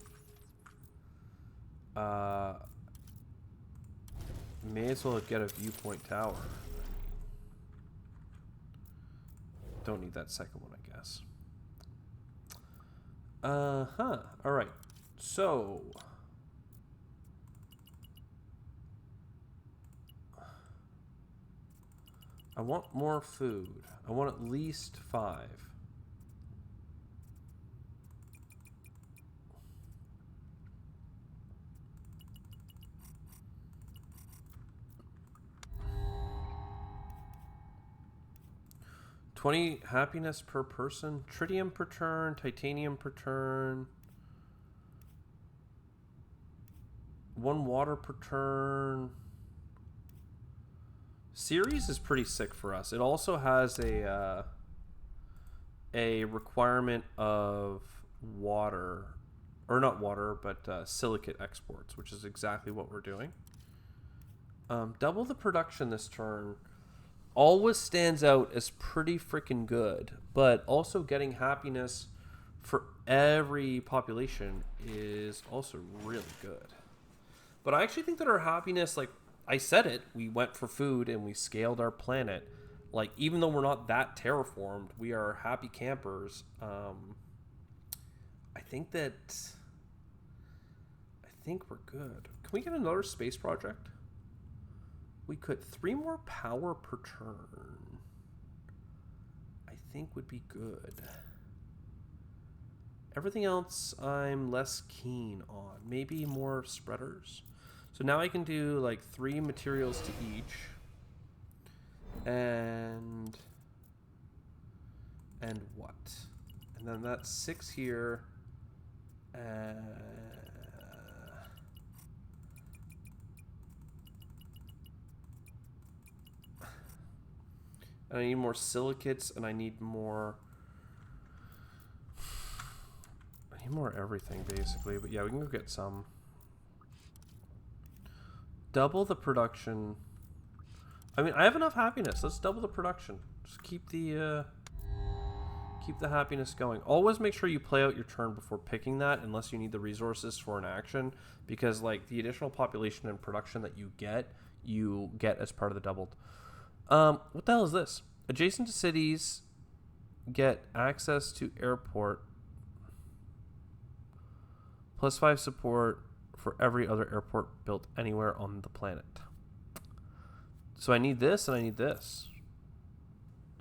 May as well get a viewpoint tower. Don't need that second one, I guess. Alright. So I want more food. I want at least 5. $20 happiness per person, tritium per turn, titanium per turn, 1 water per turn. Series is pretty sick for us. It also has a requirement of water, or not water, but silicate exports, which is exactly what we're doing. Double the production this turn always stands out as pretty freaking good, but also getting happiness for every population is also really good. But I actually think that our happiness, like I said it, we went for food and we scaled our planet. Like, even though we're not that terraformed, we are happy campers. I think we're good. Can we get another space project? We could. 3 more power per turn, I think, would be good. Everything else I'm less keen on. Maybe more spreaders. So now I can do like 3 materials to each. And what? And then that's 6 here. And I need more silicates, and I need more everything, basically. But yeah, we can go get some. Double the production. I mean, I have enough happiness. Let's double the production. Just keep the happiness going. Always make sure you play out your turn before picking that, unless you need the resources for an action, because like the additional population and production that you get as part of the doubled. What the hell is this? Adjacent to cities, get access to airport. +5 support for every other airport built anywhere on the planet. So I need this and I need this.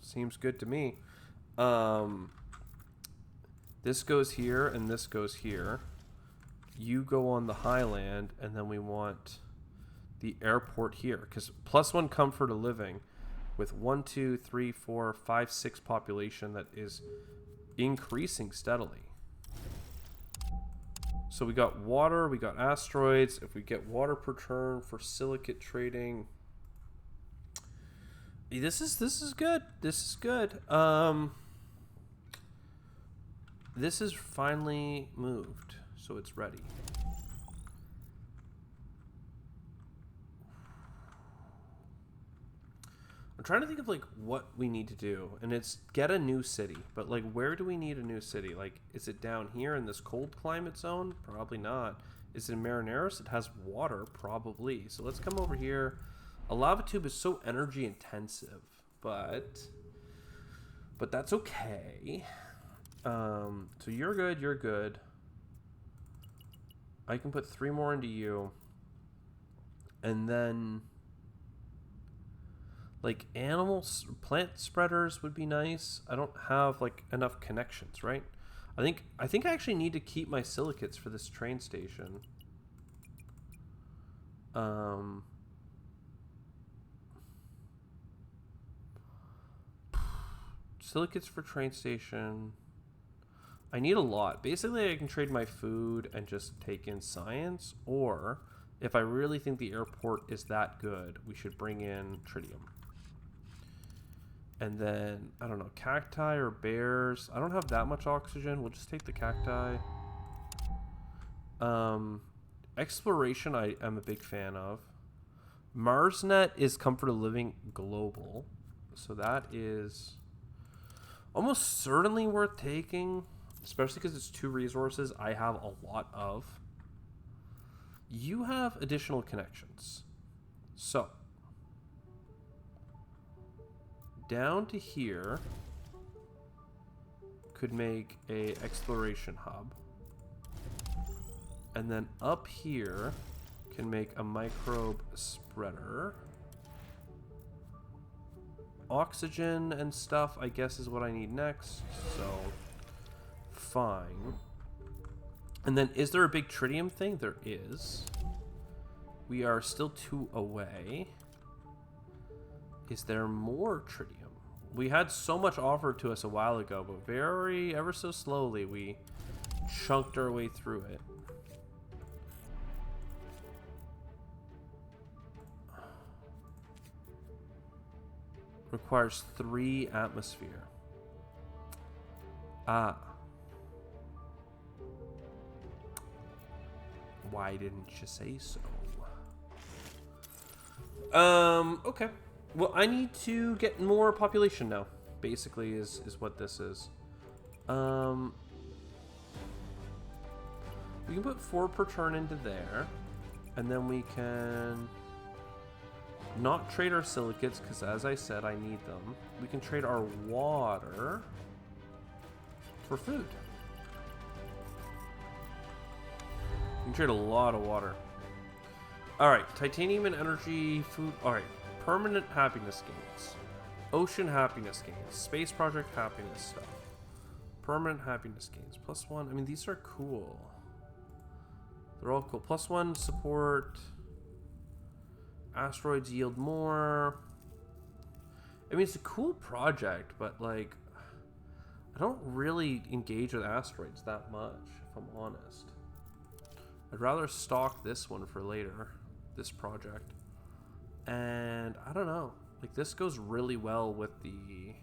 Seems good to me. This goes here and this goes here. You go on the highland, and then we want the airport here, because +1 comfort of living with 1, 2, 3, 4, 5, 6 population that is increasing steadily. So we got water, we got asteroids. If we get water per turn for silicate trading, this is good. This is good. This is finally moved, so it's ready. I'm trying to think of like what we need to do, and it's get a new city. But like, where do we need a new city? Like, is it down here in this cold climate zone? Probably not. Is it in Marineris? It has water, probably. So let's come over here. A lava tube is so energy intensive, but But that's okay. So you're good, you're good. I can put 3 more into you. And then, like, plant spreaders would be nice. I don't have, like, enough connections, right? I think I actually need to keep my silicates for this train station. Silicates for train station. I need a lot. Basically, I can trade my food and just take in science, or if I really think the airport is that good, we should bring in tritium. And then, I don't know, cacti or bears. I don't have that much oxygen. We'll just take the cacti. Exploration I am a big fan of. MarsNet is comfort of living global. So that is almost certainly worth taking, especially because it's 2 resources I have a lot of. You have additional connections. So, down to here could make a exploration hub. And then up here can make a microbe spreader. Oxygen and stuff, I guess, is what I need next. So, fine. And then, is there a big tritium thing? There is. We are still 2 away. Is there more tritium? We had so much offered to us a while ago, but ever so slowly, we chunked our way through it. Requires 3 atmosphere. Ah. Why didn't you say so? Okay. Well, I need to get more population now, basically, is what this is. We can put 4 per turn into there, and then we can not trade our silicates, because as I said, I need them. We can trade our water for food. We can trade a lot of water. Alright, titanium and energy, food. Alright, permanent happiness gains. Ocean happiness gains. Space project happiness stuff. Permanent happiness gains. +1. I mean, these are cool. They're all cool. +1 support. Asteroids yield more. I mean, it's a cool project, but, like, I don't really engage with asteroids that much, if I'm honest. I'd rather stock this one for later, this project. And I don't know, like, this goes really well with the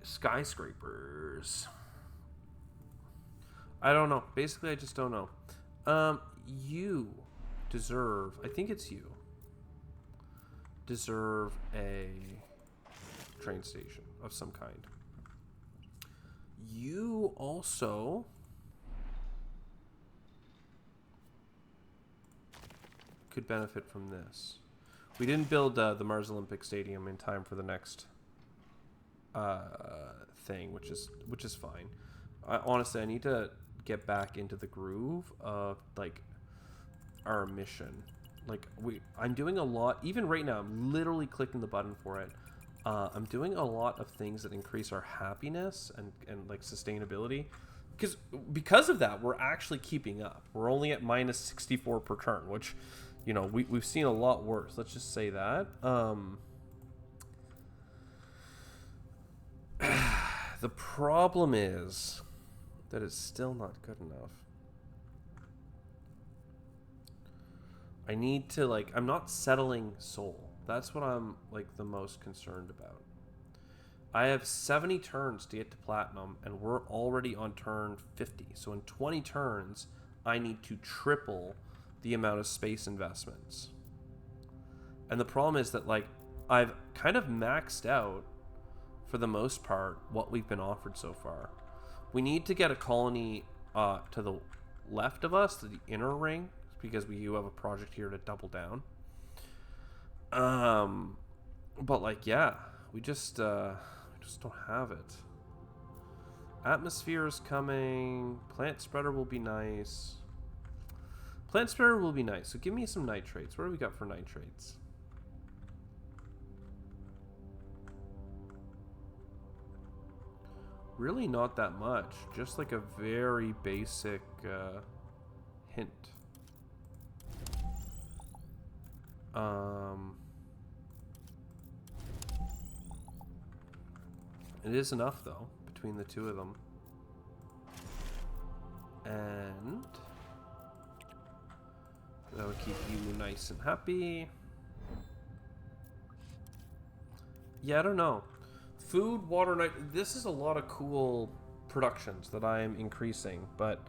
skyscrapers. I don't know. Basically, I just don't know. You deserve, I think it's you, deserve a train station of some kind. You also could benefit from this. We didn't build the Mars Olympic Stadium in time for the next thing, which is fine. Honestly, I need to get back into the groove of, like, our mission. Like, I'm doing a lot, even right now, I'm literally clicking the button for it. I'm doing a lot of things that increase our happiness and like sustainability. Because of that, we're actually keeping up. We're only at -64 per turn, which, you know, we've seen a lot worse. Let's just say that. The problem is that it's still not good enough. I need to, like, I'm not settling soul. That's what I'm, like, the most concerned about. I have 70 turns to get to platinum, and we're already on turn 50. So in 20 turns, I need to triple the amount of space investments. And the problem is that, like, I've kind of maxed out, for the most part, what we've been offered so far. We need to get a colony to the left of us, to the inner ring, because we do have a project here to double down. But, like, yeah, we just just don't have it. Atmosphere is coming. Plant spreader will be nice. Plant spreader will be nice. So give me some nitrates. What do we got for nitrates? Really not that much. Just like a very basic hint. It is enough though, between the two of them. And that would keep you nice and happy. Yeah, I don't know. Food, water, night. This is a lot of cool productions that I am increasing, but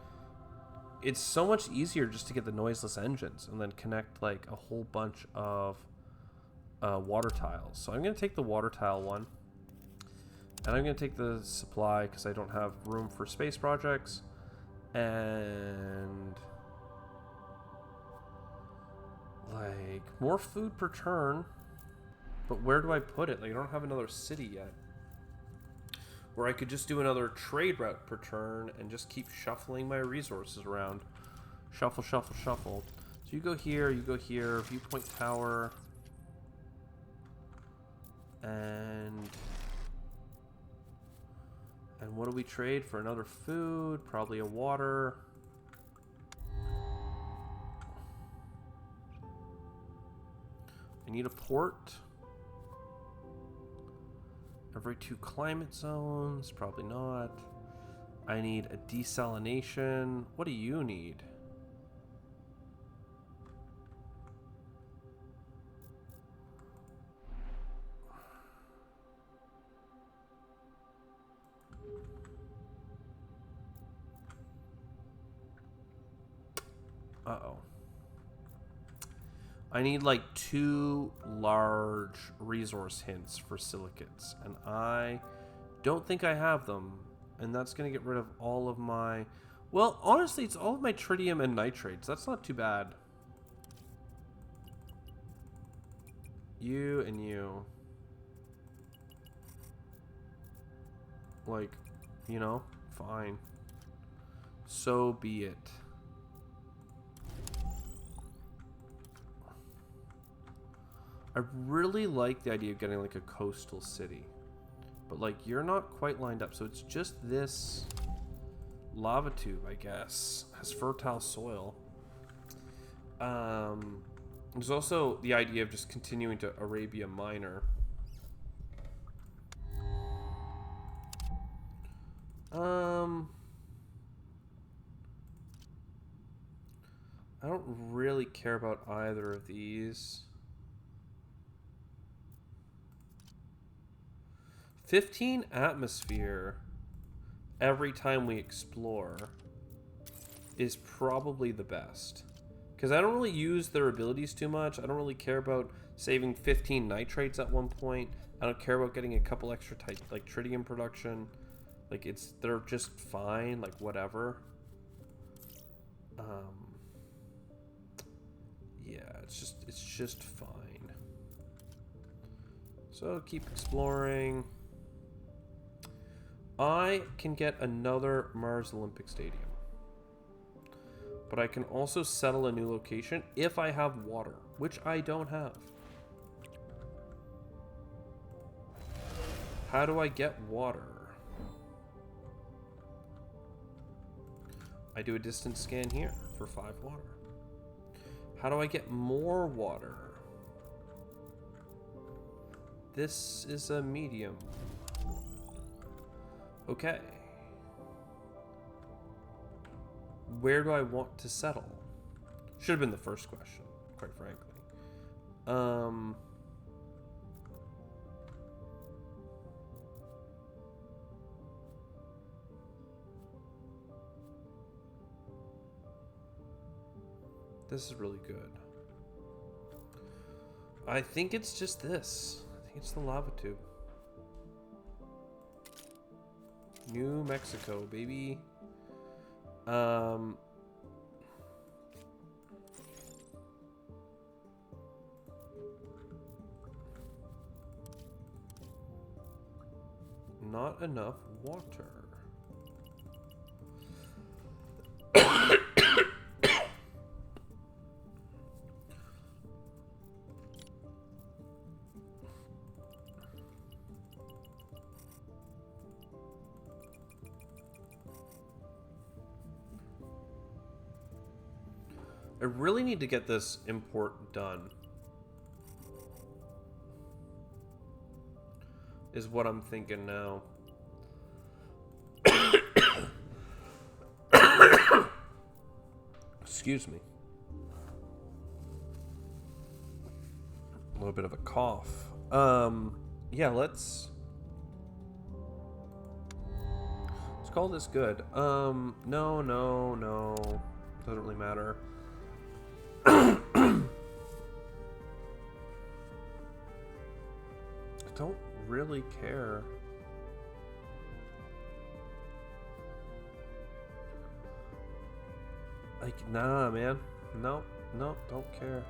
it's so much easier just to get the noiseless engines and then connect like a whole bunch of water tiles. So I'm going to take the water tile one, and I'm going to take the supply because I don't have room for space projects, and like more food per turn. But where do I put it? Like, I don't have another city yet where I could just do another trade route per turn and just keep shuffling my resources around. Shuffle, shuffle, shuffle. So you go here, viewpoint tower. And what do we trade for another food? Probably a water. I need a port. Every 2 climate zones, probably not. I need a desalination. What do you need? Uh-oh. I need like 2 large resource hints for silicates, and I don't think I have them, and that's going to get rid of all of my... Well, honestly, it's all of my tritium and nitrates. That's not too bad. You and you. Like, you know, fine. So be it. I really like the idea of getting like a coastal city, but like you're not quite lined up, so it's just this lava tube, I guess, has fertile soil. There's also the idea of just continuing to Arabia Minor. I don't really care about either of these. 15 atmosphere every time we explore is probably the best. Because I don't really use their abilities too much. I don't really care about saving 15 nitrates at one point. I don't care about getting a couple extra like tritium production. Like they're just fine, like whatever. Yeah, it's just fine. So keep exploring. I can get another Mars Olympic Stadium. But I can also settle a new location if I have water, which I don't have. How do I get water? I do a distance scan here for 5 water. How do I get more water? This is a medium. Okay. Where do I want to settle? Should have been the first question, quite frankly. This is really good. I think it's just this. I think it's the lava tube. New Mexico, baby. not enough water. I really need to get this import done. Is what I'm thinking now. Excuse me. A little bit of a cough. Yeah, let's call this good. No. Doesn't really matter. I don't really care. Like, nah, man. No, don't care.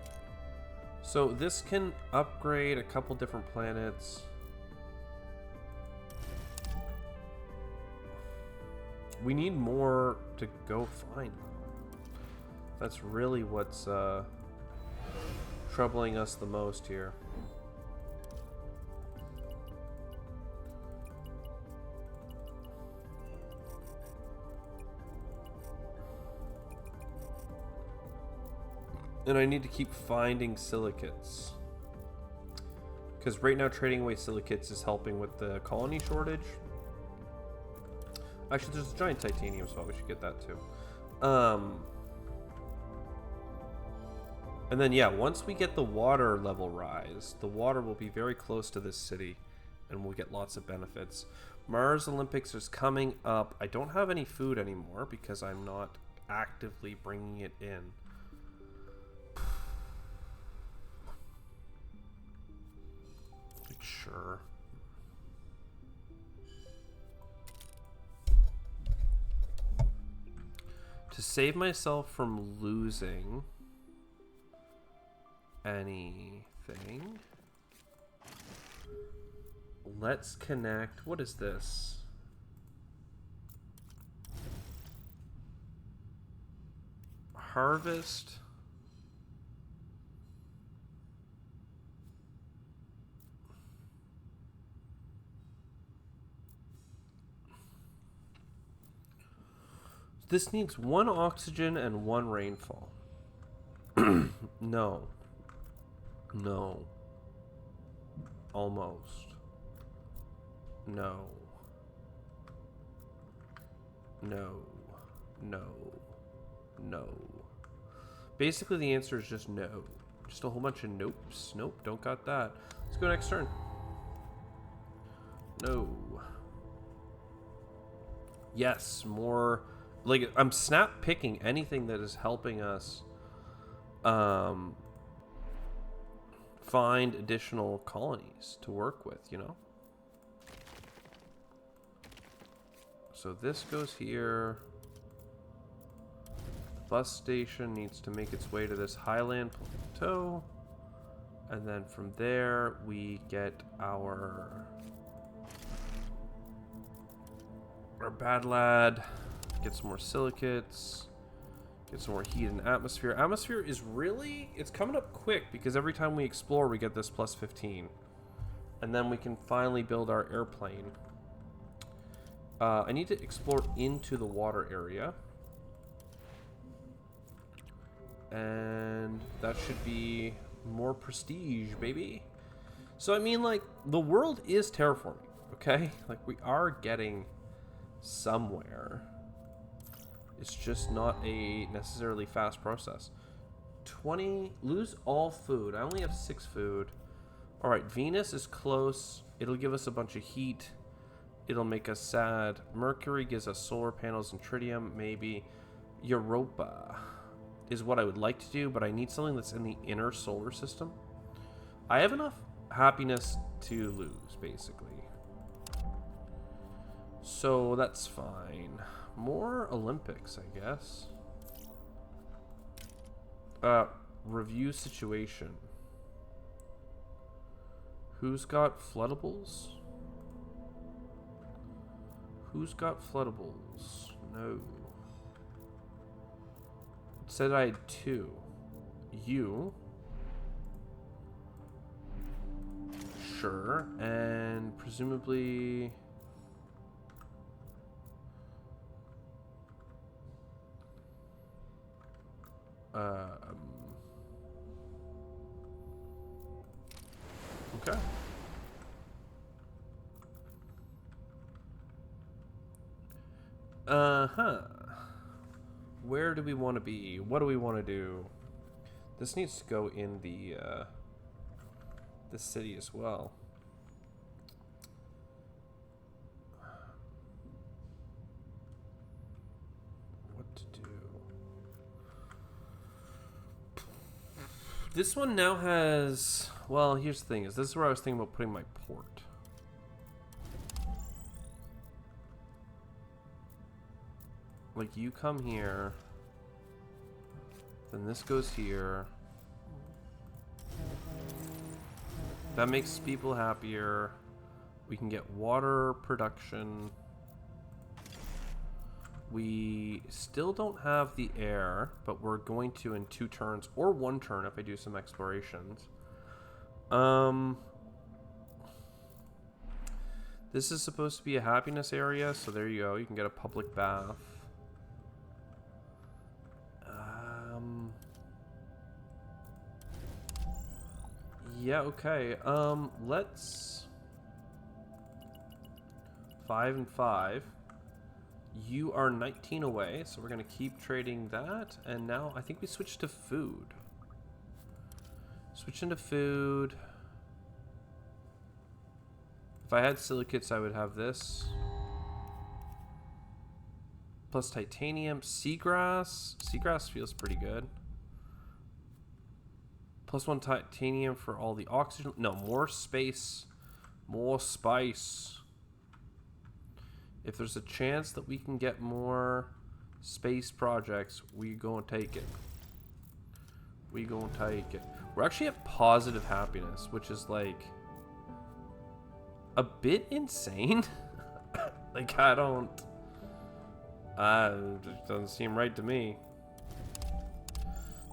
So this can upgrade a couple different planets. We need more to go find. That's really what's troubling us the most here. And I need to keep finding silicates. Because right now trading away silicates is helping with the colony shortage. Actually, there's a giant titanium spot. We should get that too. And then, yeah, once we get the water level rise, the water will be very close to this city. And we'll get lots of benefits. Mars Olympics is coming up. I don't have any food anymore because I'm not actively bringing it in. Sure. To save myself from losing anything, let's connect. What is this? Harvest. This needs 1 oxygen and 1 rainfall. No. Almost. No. Basically, the answer is just no. Just a whole bunch of nopes. Nope, don't got that. Let's go next turn. No. Yes, more... Like, I'm snap picking anything that is helping us find additional colonies to work with, you know? So this goes here. The bus station needs to make its way to this highland plateau. And then from there, we get our bad lad. Get some more silicates. Get some more heat and atmosphere. Atmosphere is really... It's coming up quick because every time we explore, we get this plus 15. And then we can finally build our airplane. I need to explore into the water area. And that should be more prestige, baby. So, I mean, like, the world is terraforming, okay? Like, we are getting somewhere. It's just not a necessarily fast process. 20, lose all food. I only have 6 food. All right, Venus is close. It'll give us a bunch of heat. It'll make us sad. Mercury gives us solar panels and tritium, maybe. Europa is what I would like to do, but I need something that's in the inner solar system. I have enough happiness to lose, basically. So that's fine. More Olympics, I guess. Review situation. Who's got floodables? Who's got floodables? No. It said I had 2. You. Sure. And presumably... Okay. Uh-huh. Where do we want to be? What do we want to do? This needs to go in the city as well. What to do? This one now has... Well, here's the thing. This is where I was thinking about putting my port. Like, you come here, then this goes here. That makes people happier. We can get water production. We still don't have the air, but we're going to in 2 turns, or 1 turn if I do some explorations. This is supposed to be a happiness area, so there you go. You can get a public bath. Yeah, okay. Let's 5 and 5. You are 19 away, so we're gonna keep trading that. And now I think we switch to food. Switch into food. If I had silicates, I would have this. Plus titanium. Seagrass. Seagrass feels pretty good. Plus 1 titanium for all the oxygen. No, more space. More spice. If there's a chance that we can get more space projects, we gonna take it. We gonna take it. We're actually at positive happiness, which is like a bit insane. Like, I don't... it doesn't seem right to me.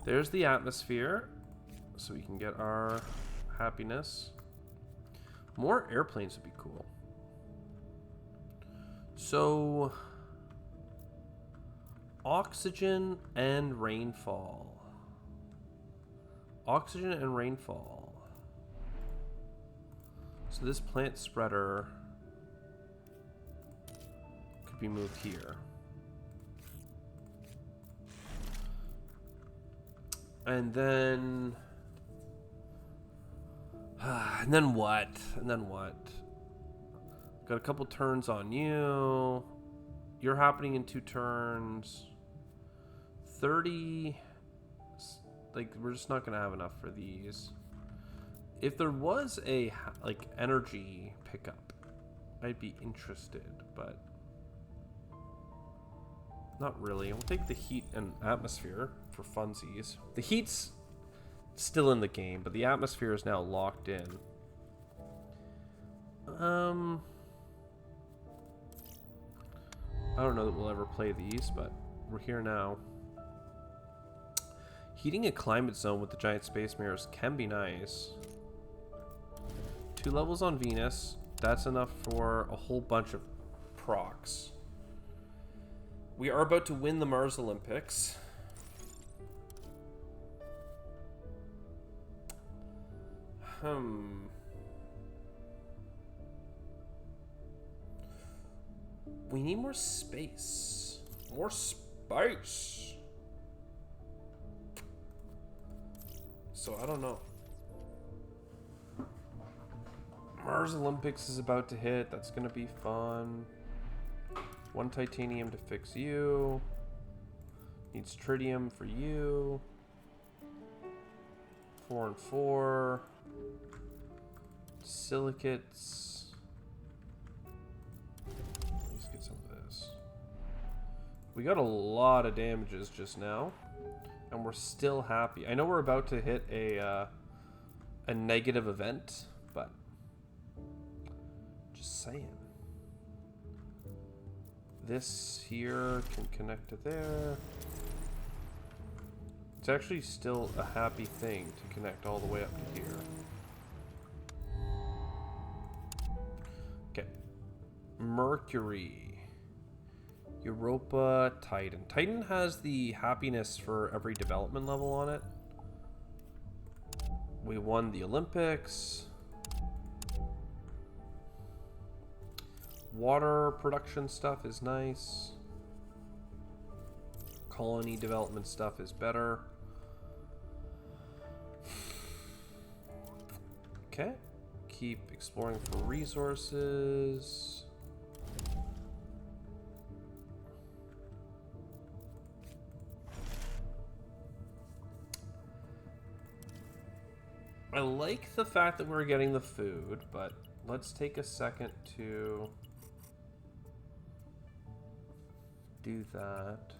There's the atmosphere. So we can get our happiness. More airplanes would be cool. So, oxygen and rainfall. Oxygen and rainfall. So this plant spreader could be moved here. And then... and then what? And then what? Got a couple turns on you. You're happening in 2 turns. 30. Like, we're just not gonna have enough for these. If there was a like energy pickup, I'd be interested, but not really. We'll take the heat and atmosphere for funsies. The heat's still in the game, but the atmosphere is now locked in. I don't know that we'll ever play these, but we're here now. Heating a climate zone with the giant space mirrors can be nice. 2 levels on Venus. That's enough for a whole bunch of procs. We are about to win the Mars Olympics. We need more space. More space. So I don't know. Mars Olympics is about to hit. That's gonna be fun. 1 titanium to fix you. Needs tritium for you. 4 and 4. Silicates. Let's get some of this. We got a lot of damages just now, and we're still happy. I know we're about to hit a negative event, but just saying. this here can connect to there. It's actually still a happy thing to connect all the way up to here. Okay. Mercury. Europa, Titan. Titan has the happiness for every development level on it. We won the Olympics. Water production stuff is nice. Colony development stuff is better. Okay. Keep exploring for resources. I like the fact that we're getting the food, but let's take a second to do that.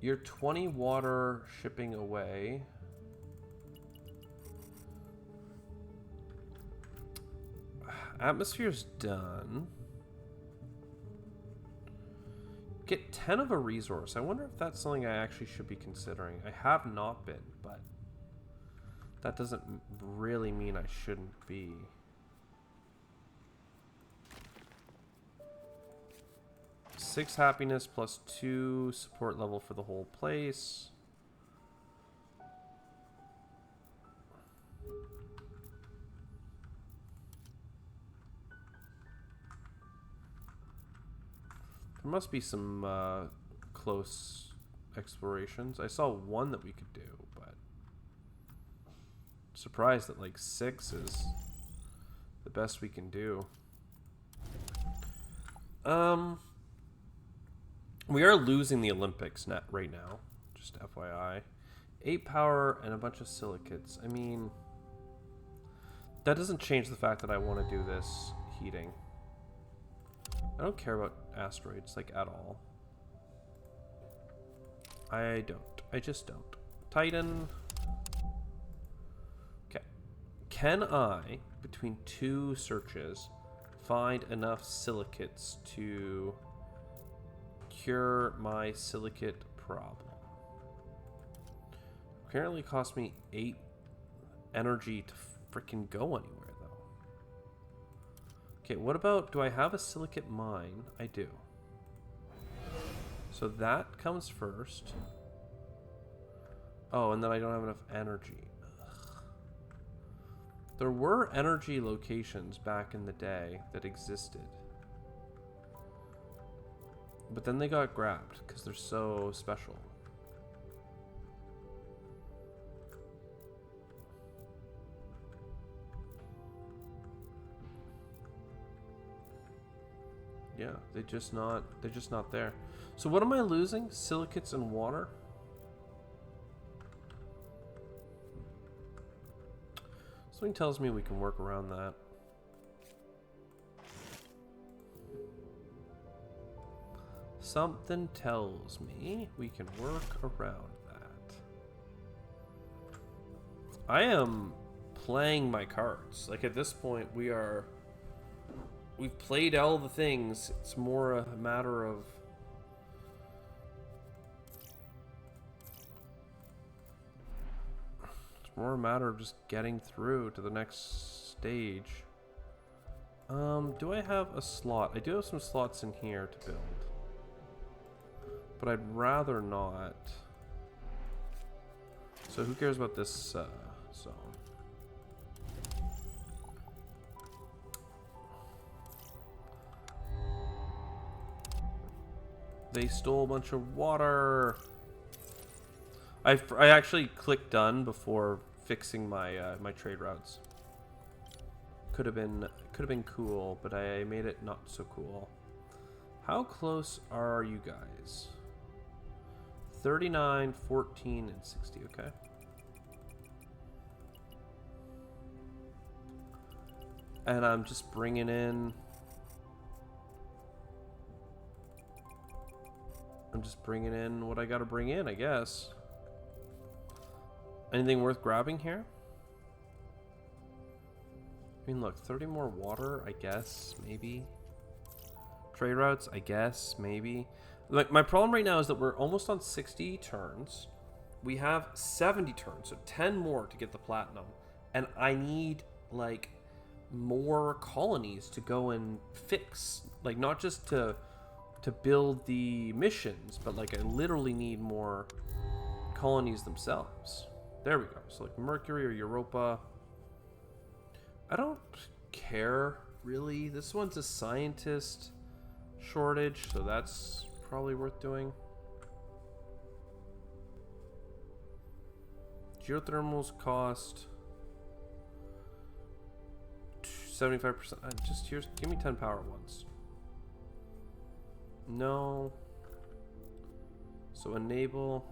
You're 20 water shipping away. Atmosphere's done. Get 10 of a resource. I wonder if that's something I actually should be considering. I have not been, but that doesn't really mean I shouldn't be. Six happiness plus 2 support level for the whole place. There must be some close explorations. I saw one that we could do, but surprised that like 6 is the best we can do. We are losing the Olympics net right now, just FYI. 8 power and a bunch of silicates. I mean, that doesn't change the fact that I want to do this heating. I don't care about asteroids, like, at all. I don't. I just don't. Titan. Okay. Can I, between 2 searches, find enough silicates to cure my silicate problem? Apparently cost me 8 energy to freaking go anywhere, though. Okay, what about, do I have a silicate mine? I do. So that comes first. Oh, and then I don't have enough energy. Ugh. There were energy locations back in the day that existed. But then they got grabbed because they're so special. Yeah, they're just not there. So what am I losing? Silicates and water? Something tells me we can work around that. Something tells me we can work around that. I am playing my cards. Like, at this point, we've played all the things. It's more a matter of just getting through to the next stage. Do I have a slot? I do have some slots in here to build, but I'd rather not. So who cares about this zone? They stole a bunch of water. I actually clicked done before fixing my my trade routes. Could have been cool, but I made it not so cool. How close are you guys? 39, 14, and 60. Okay. And I'm just bringing in. I'm just bringing in what I got to bring in, I guess. Anything worth grabbing here? I mean, look, 30 more water, I guess, maybe. Trade routes, I guess, maybe. Like, my problem right now is that we're almost on 60 turns. We have 70 turns, so 10 more to get the platinum. And I need, like, more colonies to go and fix. Like, not just to build the missions, but, like, I literally need more colonies themselves. There we go. So, like, Mercury or Europa. I don't care, really. This one's a scientist shortage, so that's probably worth doing. Geothermals cost 75%. Just here's, give me 10 power ones. No. So enable.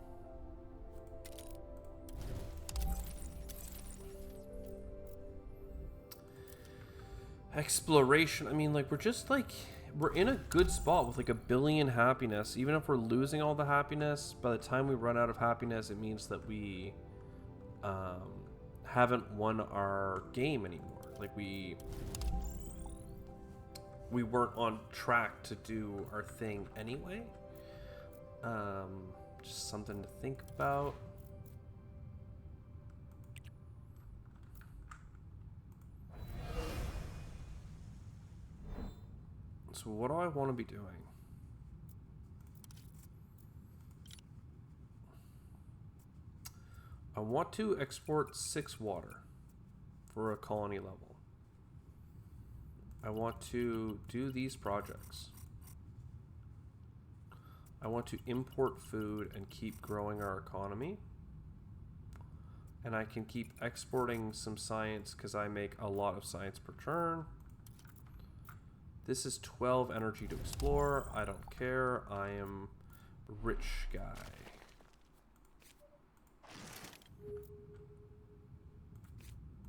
Exploration. I mean, like, we're just like, we're in a good spot with like 1 billion happiness. Even if we're losing all the happiness, by the time we run out of happiness, it means that we haven't won our game anymore. Like, we weren't on track to do our thing anyway. Just something to think about. So what do I want to be doing? I want to export 6 water for a colony level. I want to do these projects. I want to import food and keep growing our economy. And I can keep exporting some science because I make a lot of science per turn. This is 12 energy to explore. I don't care. I am a rich guy.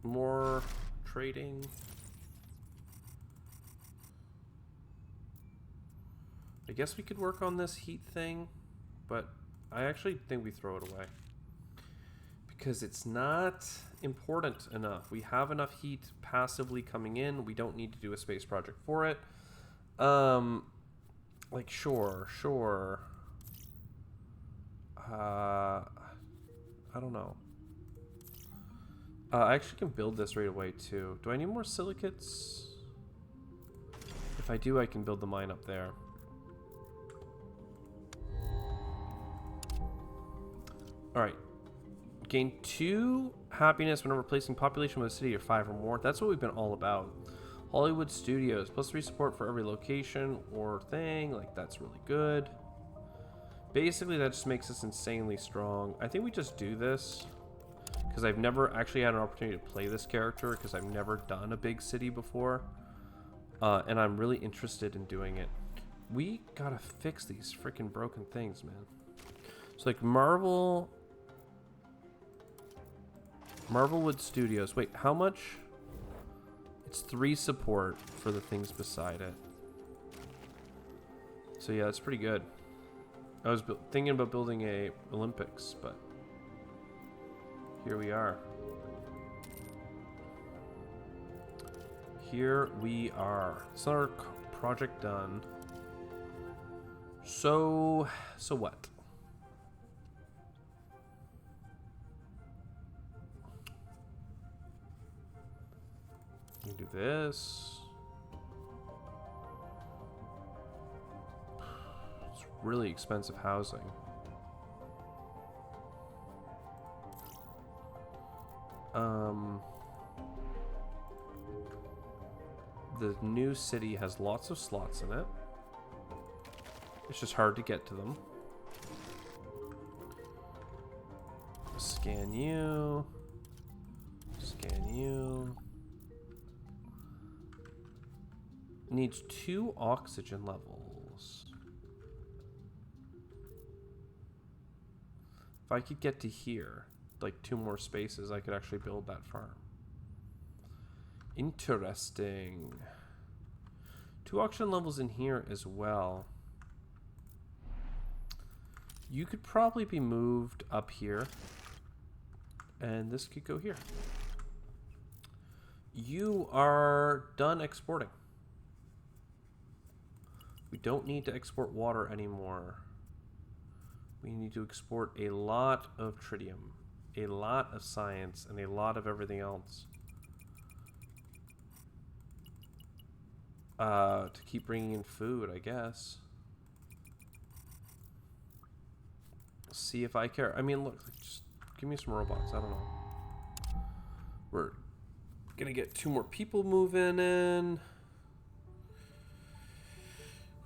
More trading. I guess we could work on this heat thing, but I actually think we throw it away. Because it's not important enough. We have enough heat passively coming in. We don't need to do a space project for it. Like, sure. I don't know. I actually can build this right away too. Do I need more silicates? If I do, I can build the mine up there. Alright. Gain 2 happiness when replacing population with a city of 5 or more. That's what we've been all about. Hollywood Studios. +3 support for every location or thing. Like, that's really good. Basically, that just makes us insanely strong. I think we just do this. Because I've never actually had an opportunity to play this character. Because I've never done a big city before. And I'm really interested in doing it. We gotta fix these freaking broken things, man. So, like, Marvelwood Studios. Wait, how much? It's 3 support for the things beside it. So yeah, that's pretty good. I was thinking about building a Olympics, but here we are. Here we are. It's our project done. So what? You do this. It's really expensive housing. The new city has lots of slots in it. It's just hard to get to them. Scan you. Scan you. Needs 2 oxygen levels. If I could get to here, like 2 more spaces, I could actually build that farm. Interesting. 2 oxygen levels in here as well. You could probably be moved up here. And this could go here. You are done exporting. We don't need to export water anymore. We need to export a lot of tritium, a lot of science, and a lot of everything else. To keep bringing in food, I guess. See if I care. I mean, look, just give me some robots. I don't know. We're gonna get 2 more people moving in.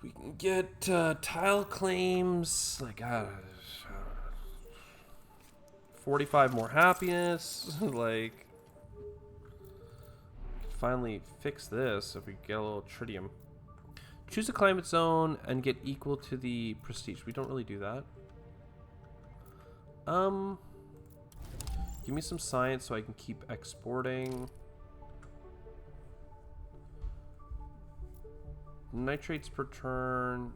We can get tile claims, like 45 more happiness. Like, finally fix this if we get a little tritium. Choose a climate zone and get equal to the prestige. We don't really do that. Give me some science so I can keep exporting. Nitrates per turn.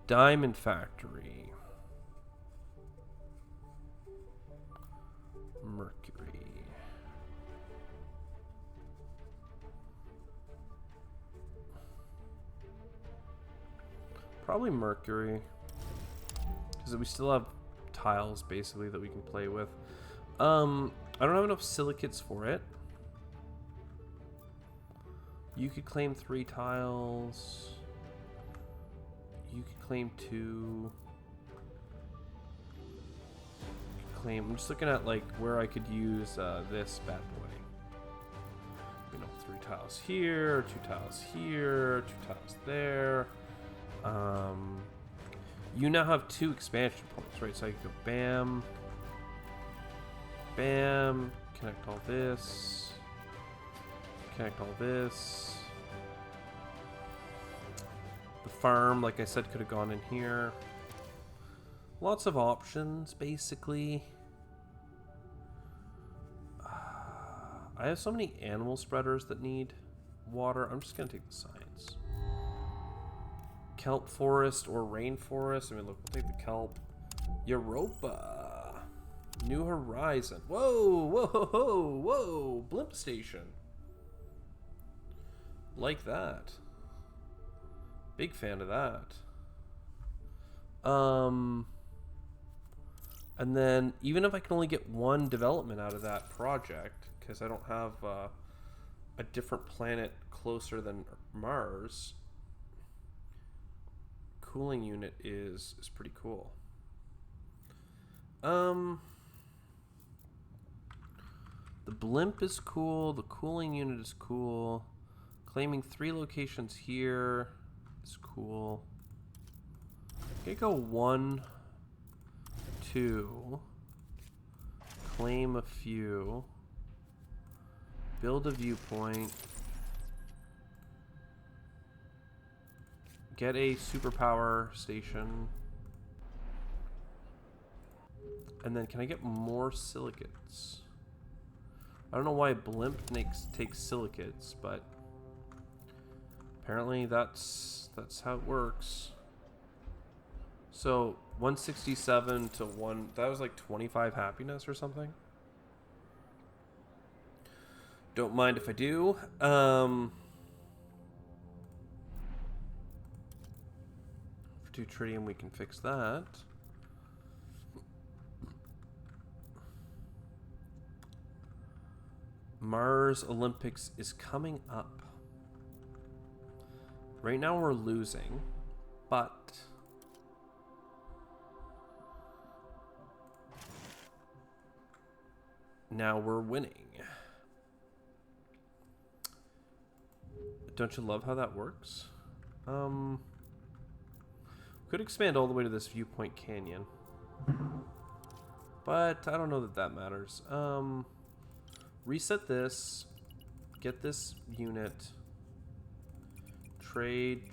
Diamond factory. Mercury. Probably mercury. Because we still have tiles basically that we can play with. I don't have enough silicates for it. You could claim 3 tiles. You could claim 2. You could claim. I'm just looking at like where I could use this bad boy. You know, 3 tiles here, 2 tiles here, 2 tiles there. You now have 2 expansion points, right? So I can go bam, bam, connect all this, connect all this. The farm, like I said, could have gone in here. Lots of options, basically. I have so many animal spreaders that need water. I'm just going to take the science. Kelp forest or rainforest. I mean, look, we'll take the kelp. Europa. New Horizon. Whoa, whoa, whoa, whoa. Blimp station. Like that. Big fan of that. And then, even if I can only get 1 development out of that project, because I don't have a different planet closer than Mars, cooling unit is pretty cool. The blimp is cool. The cooling unit is cool. Claiming 3 locations here is cool. Okay, go 1, 2. Claim a few. Build a viewpoint. Get a superpower station. And then can I get more silicates? I don't know why blimp takes silicates, but apparently that's how it works. So 167 to 1, that was like 25 happiness or something. Don't mind if I do. For 2 tritium we can fix that. Mars Olympics is coming up. Right now we're losing, but now we're winning. Don't you love how that works? Could expand all the way to this viewpoint canyon, but I don't know that matters. Reset this, get this unit, trade,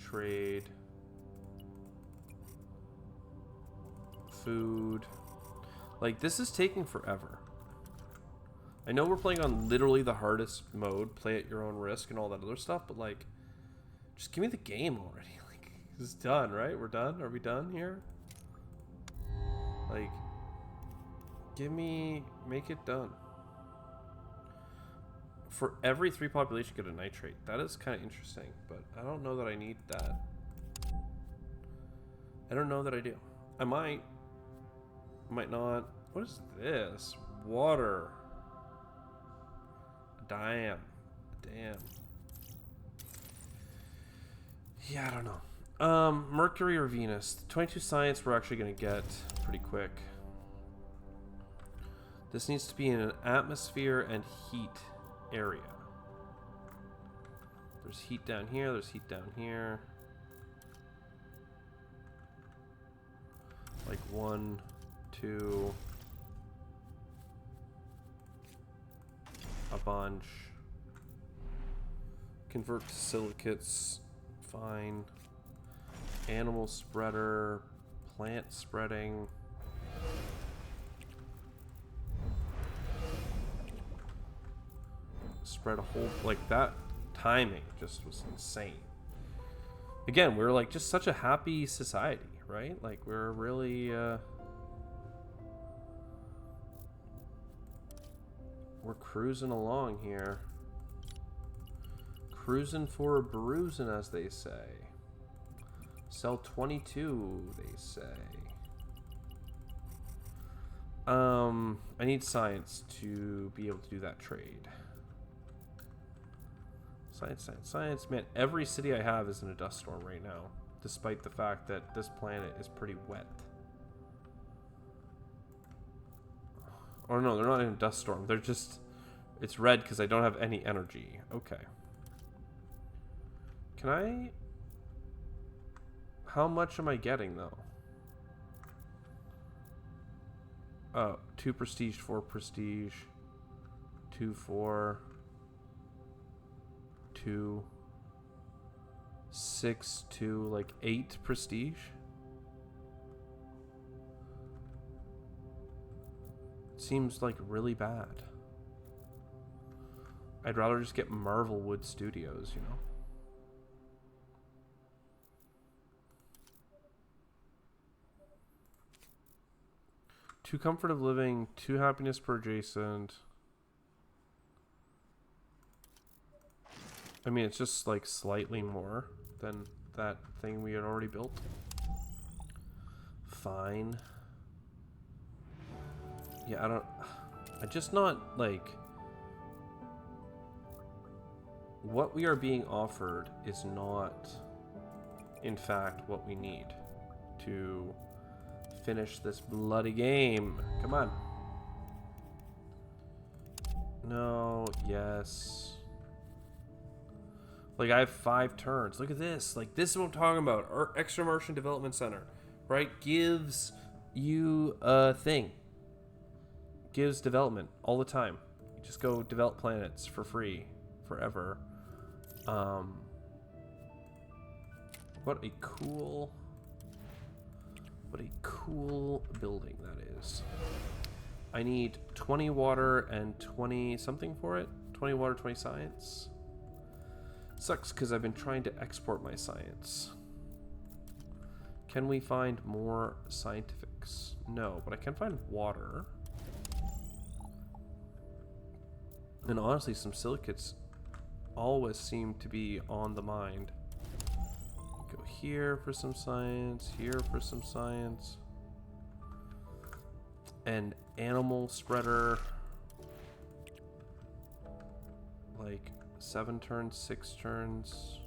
food. Like, this is taking forever. I know we're playing on literally the hardest mode, play at your own risk and all that other stuff, but like, just give me the game already. Like, it's done, right? We're done? Are we done here? Like, make it done. For every 3 population, get a nitrate. That is kind of interesting, but I don't know that I need that. I don't know that I do. I might. Might not. What is this? Water. Damn. Yeah, I don't know. Mercury or Venus? 22 science we're actually going to get pretty quick. This needs to be in an atmosphere and heat area. There's heat down here, there's heat down here. Like 1, 2. A bunch. Convert to silicates. Fine. Animal spreader. Plant spreading. Spread a whole, like, that timing just was insane. Again, we're like just such a happy society, right? Like we're really we're cruising along here. Cruising for a bruising, as they say. Sell 22, they say. I need science to be able to do that trade. Science. Man, every city I have is in a dust storm right now, despite the fact that this planet is pretty wet. Or no, they're not in a dust storm. They're just... It's red because I don't have any energy. Okay. Can I... How much am I getting, though? Oh, 2 prestige, 4 prestige. 2, 4... 2, 6 to like 8 prestige. Seems like really bad. I'd rather just get Marvelwood Studios, you know. Two comfort of living, 2 happiness per adjacent. I mean, it's just like slightly more than that thing we had already built. Fine. Yeah, I'm just not like... What we are being offered is not, in fact, what we need to finish this bloody game. Come on. No, yes. Like, I have 5 turns. Look at this. Like, this is what I'm talking about. Our Extra Martian Development Center, right? Gives you a thing. Gives development all the time. You just go develop planets for free. Forever. What a cool... What a cool building that is. I need 20 water and 20 something for it. 20 water, 20 science. Sucks because I've been trying to export my science. Can we find more scientifics? No, but I can find water. And honestly, some silicates always seem to be on the mind. Go here for some science, here for some science. And animal spreader. Like 7 turns, 6 turns.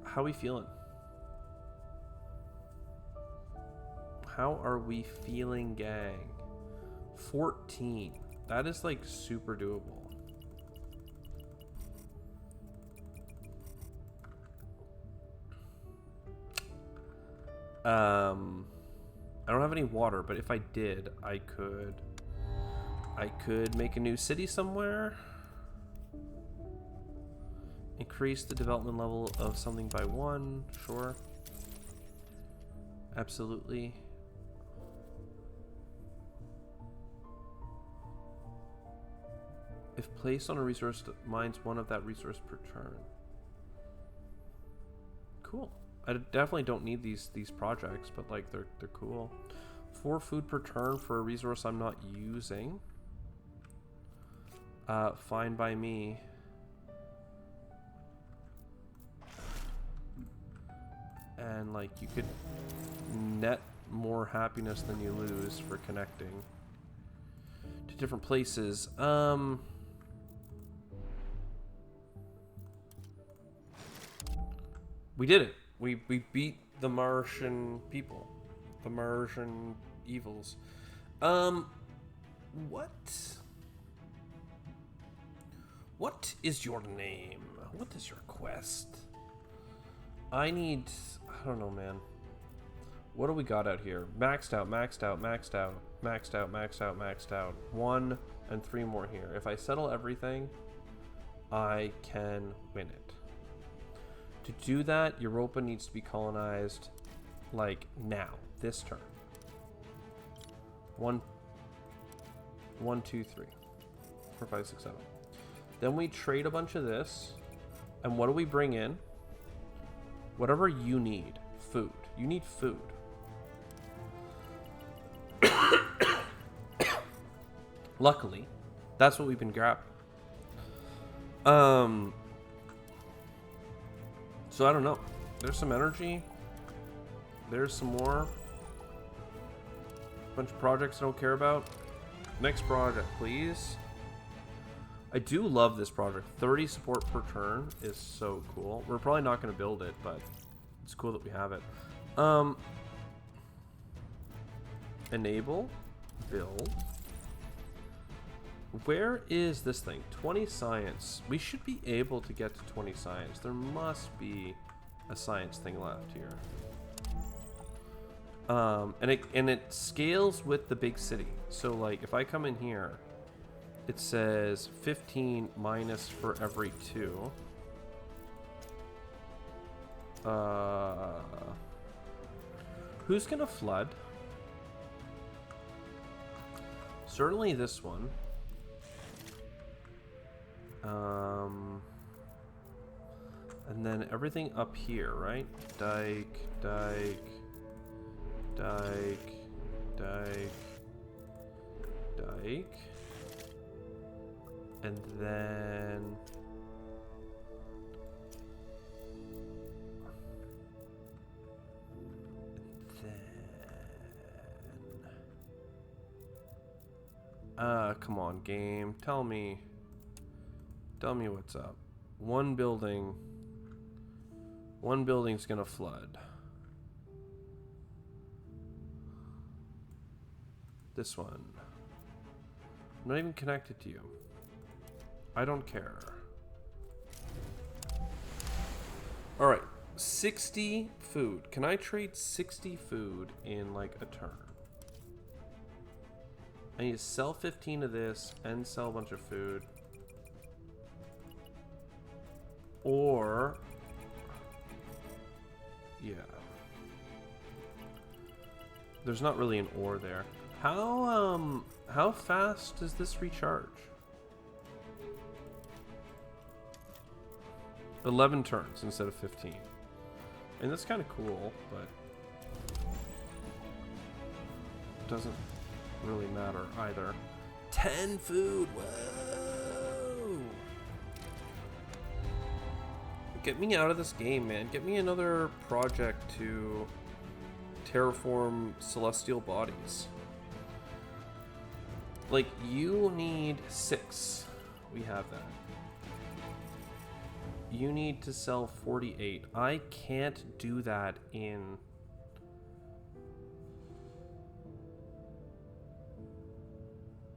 How are we feeling? How are we feeling, gang? 14. That is like super doable. I don't have any water, but if I did, I could make a new city somewhere. Increase the development level of something by 1, sure. Absolutely. If placed on a resource, mines 1 of that resource per turn. Cool. I definitely don't need these projects, but like they're cool. 4 food per turn for a resource I'm not using. Fine by me. And like you could net more happiness than you lose for connecting to different places. We did it. We beat the Martian people. The Martian evils. What is your name? What is your quest? I don't know, man. What do we got out here? Maxed out, maxed out, maxed out, maxed out, maxed out, maxed out. 1 and 3 more here. If I settle everything, I can win it. To do that, Europa needs to be colonized, like, now. This turn. 1, 2, 3. 4, 5, 6, 7. Then we trade a bunch of this. And what do we bring in? Whatever you need. Food. You need food. Luckily, that's what we've been grabbing. So I don't know. There's some energy. There's some more. Bunch of projects I don't care about. Next project, please. I do love this project. 30 support per turn is so cool. We're probably not going to build it, but it's cool that we have it. Enable. Build. Where is this thing? 20 science. We should be able to get to 20 science. There must be a science thing left here. And it scales with the big city. So like if I come in here, it says 15 minus for every 2. Who's gonna flood? Certainly this one. And then everything up here, right? Dike, dike, dike, dike, dike. And then come on, game. Tell me what's up. One building's gonna flood. This one. I'm not even connected to you. I don't care. Alright, 60 food. Can I trade 60 food in like a turn? I need to sell 15 of this and sell a bunch of food. Or... yeah. There's not really an or there. How fast does this recharge? 11 turns instead of 15. And that's kind of cool, but doesn't really matter either. 10 food. Whoa! Get me out of this game, man. Get me another project to terraform celestial bodies. Like, you need 6. We have that. You need to sell 48. I can't do that in...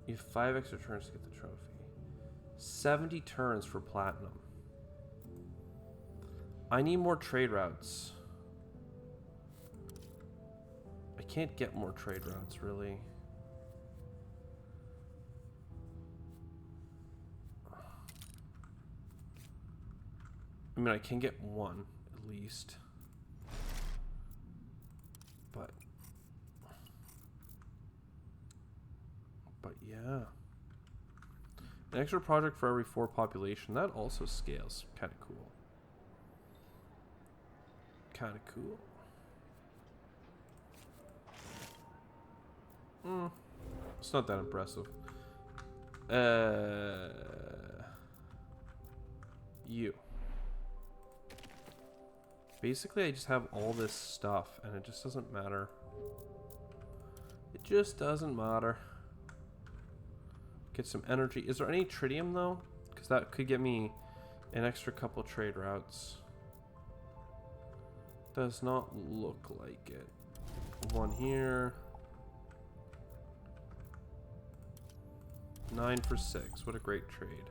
You have 5 extra turns to get the trophy. 70 turns for platinum. I need more trade routes. I can't get more trade routes, really. I mean, I can get one, at least. But yeah. An extra project for every 4 population. That also scales. Kind of cool. Kind of cool. It's not that impressive. You. Basically, I just have all this stuff, and it just doesn't matter. It just doesn't matter. Get some energy. Is there any tritium, though? Because that could get me an extra couple trade routes. Does not look like it. One here. 9 for 6. What a great trade.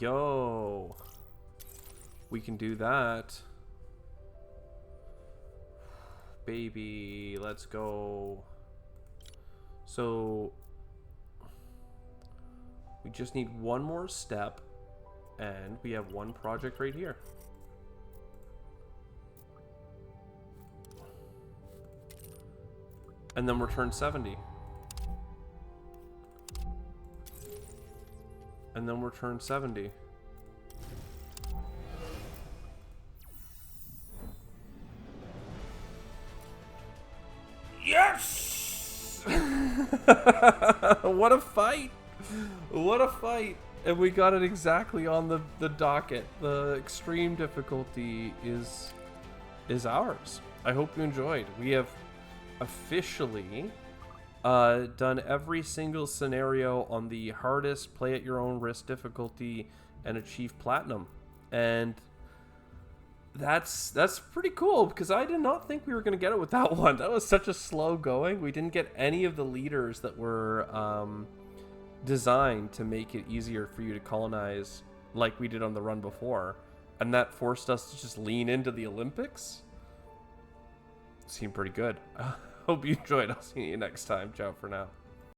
Yo. We can do that. Baby, let's go. So we just need one more step, and we have one project right here. And then we're turn 70. And then we're turn 70. Yes! What a fight! What a fight! And we got it exactly on the docket. The extreme difficulty is ours. I hope you enjoyed. We have officially done every single scenario on the hardest play at your own risk difficulty and achieve platinum. And that's pretty cool, because I did not think we were going to get it with that one. That was such a slow going. We didn't get any of the leaders that were designed to make it easier for you to colonize like we did on the run before. And that forced us to just lean into the Olympics. Seemed pretty good. Hope you enjoyed. I'll see you next time. Ciao for now.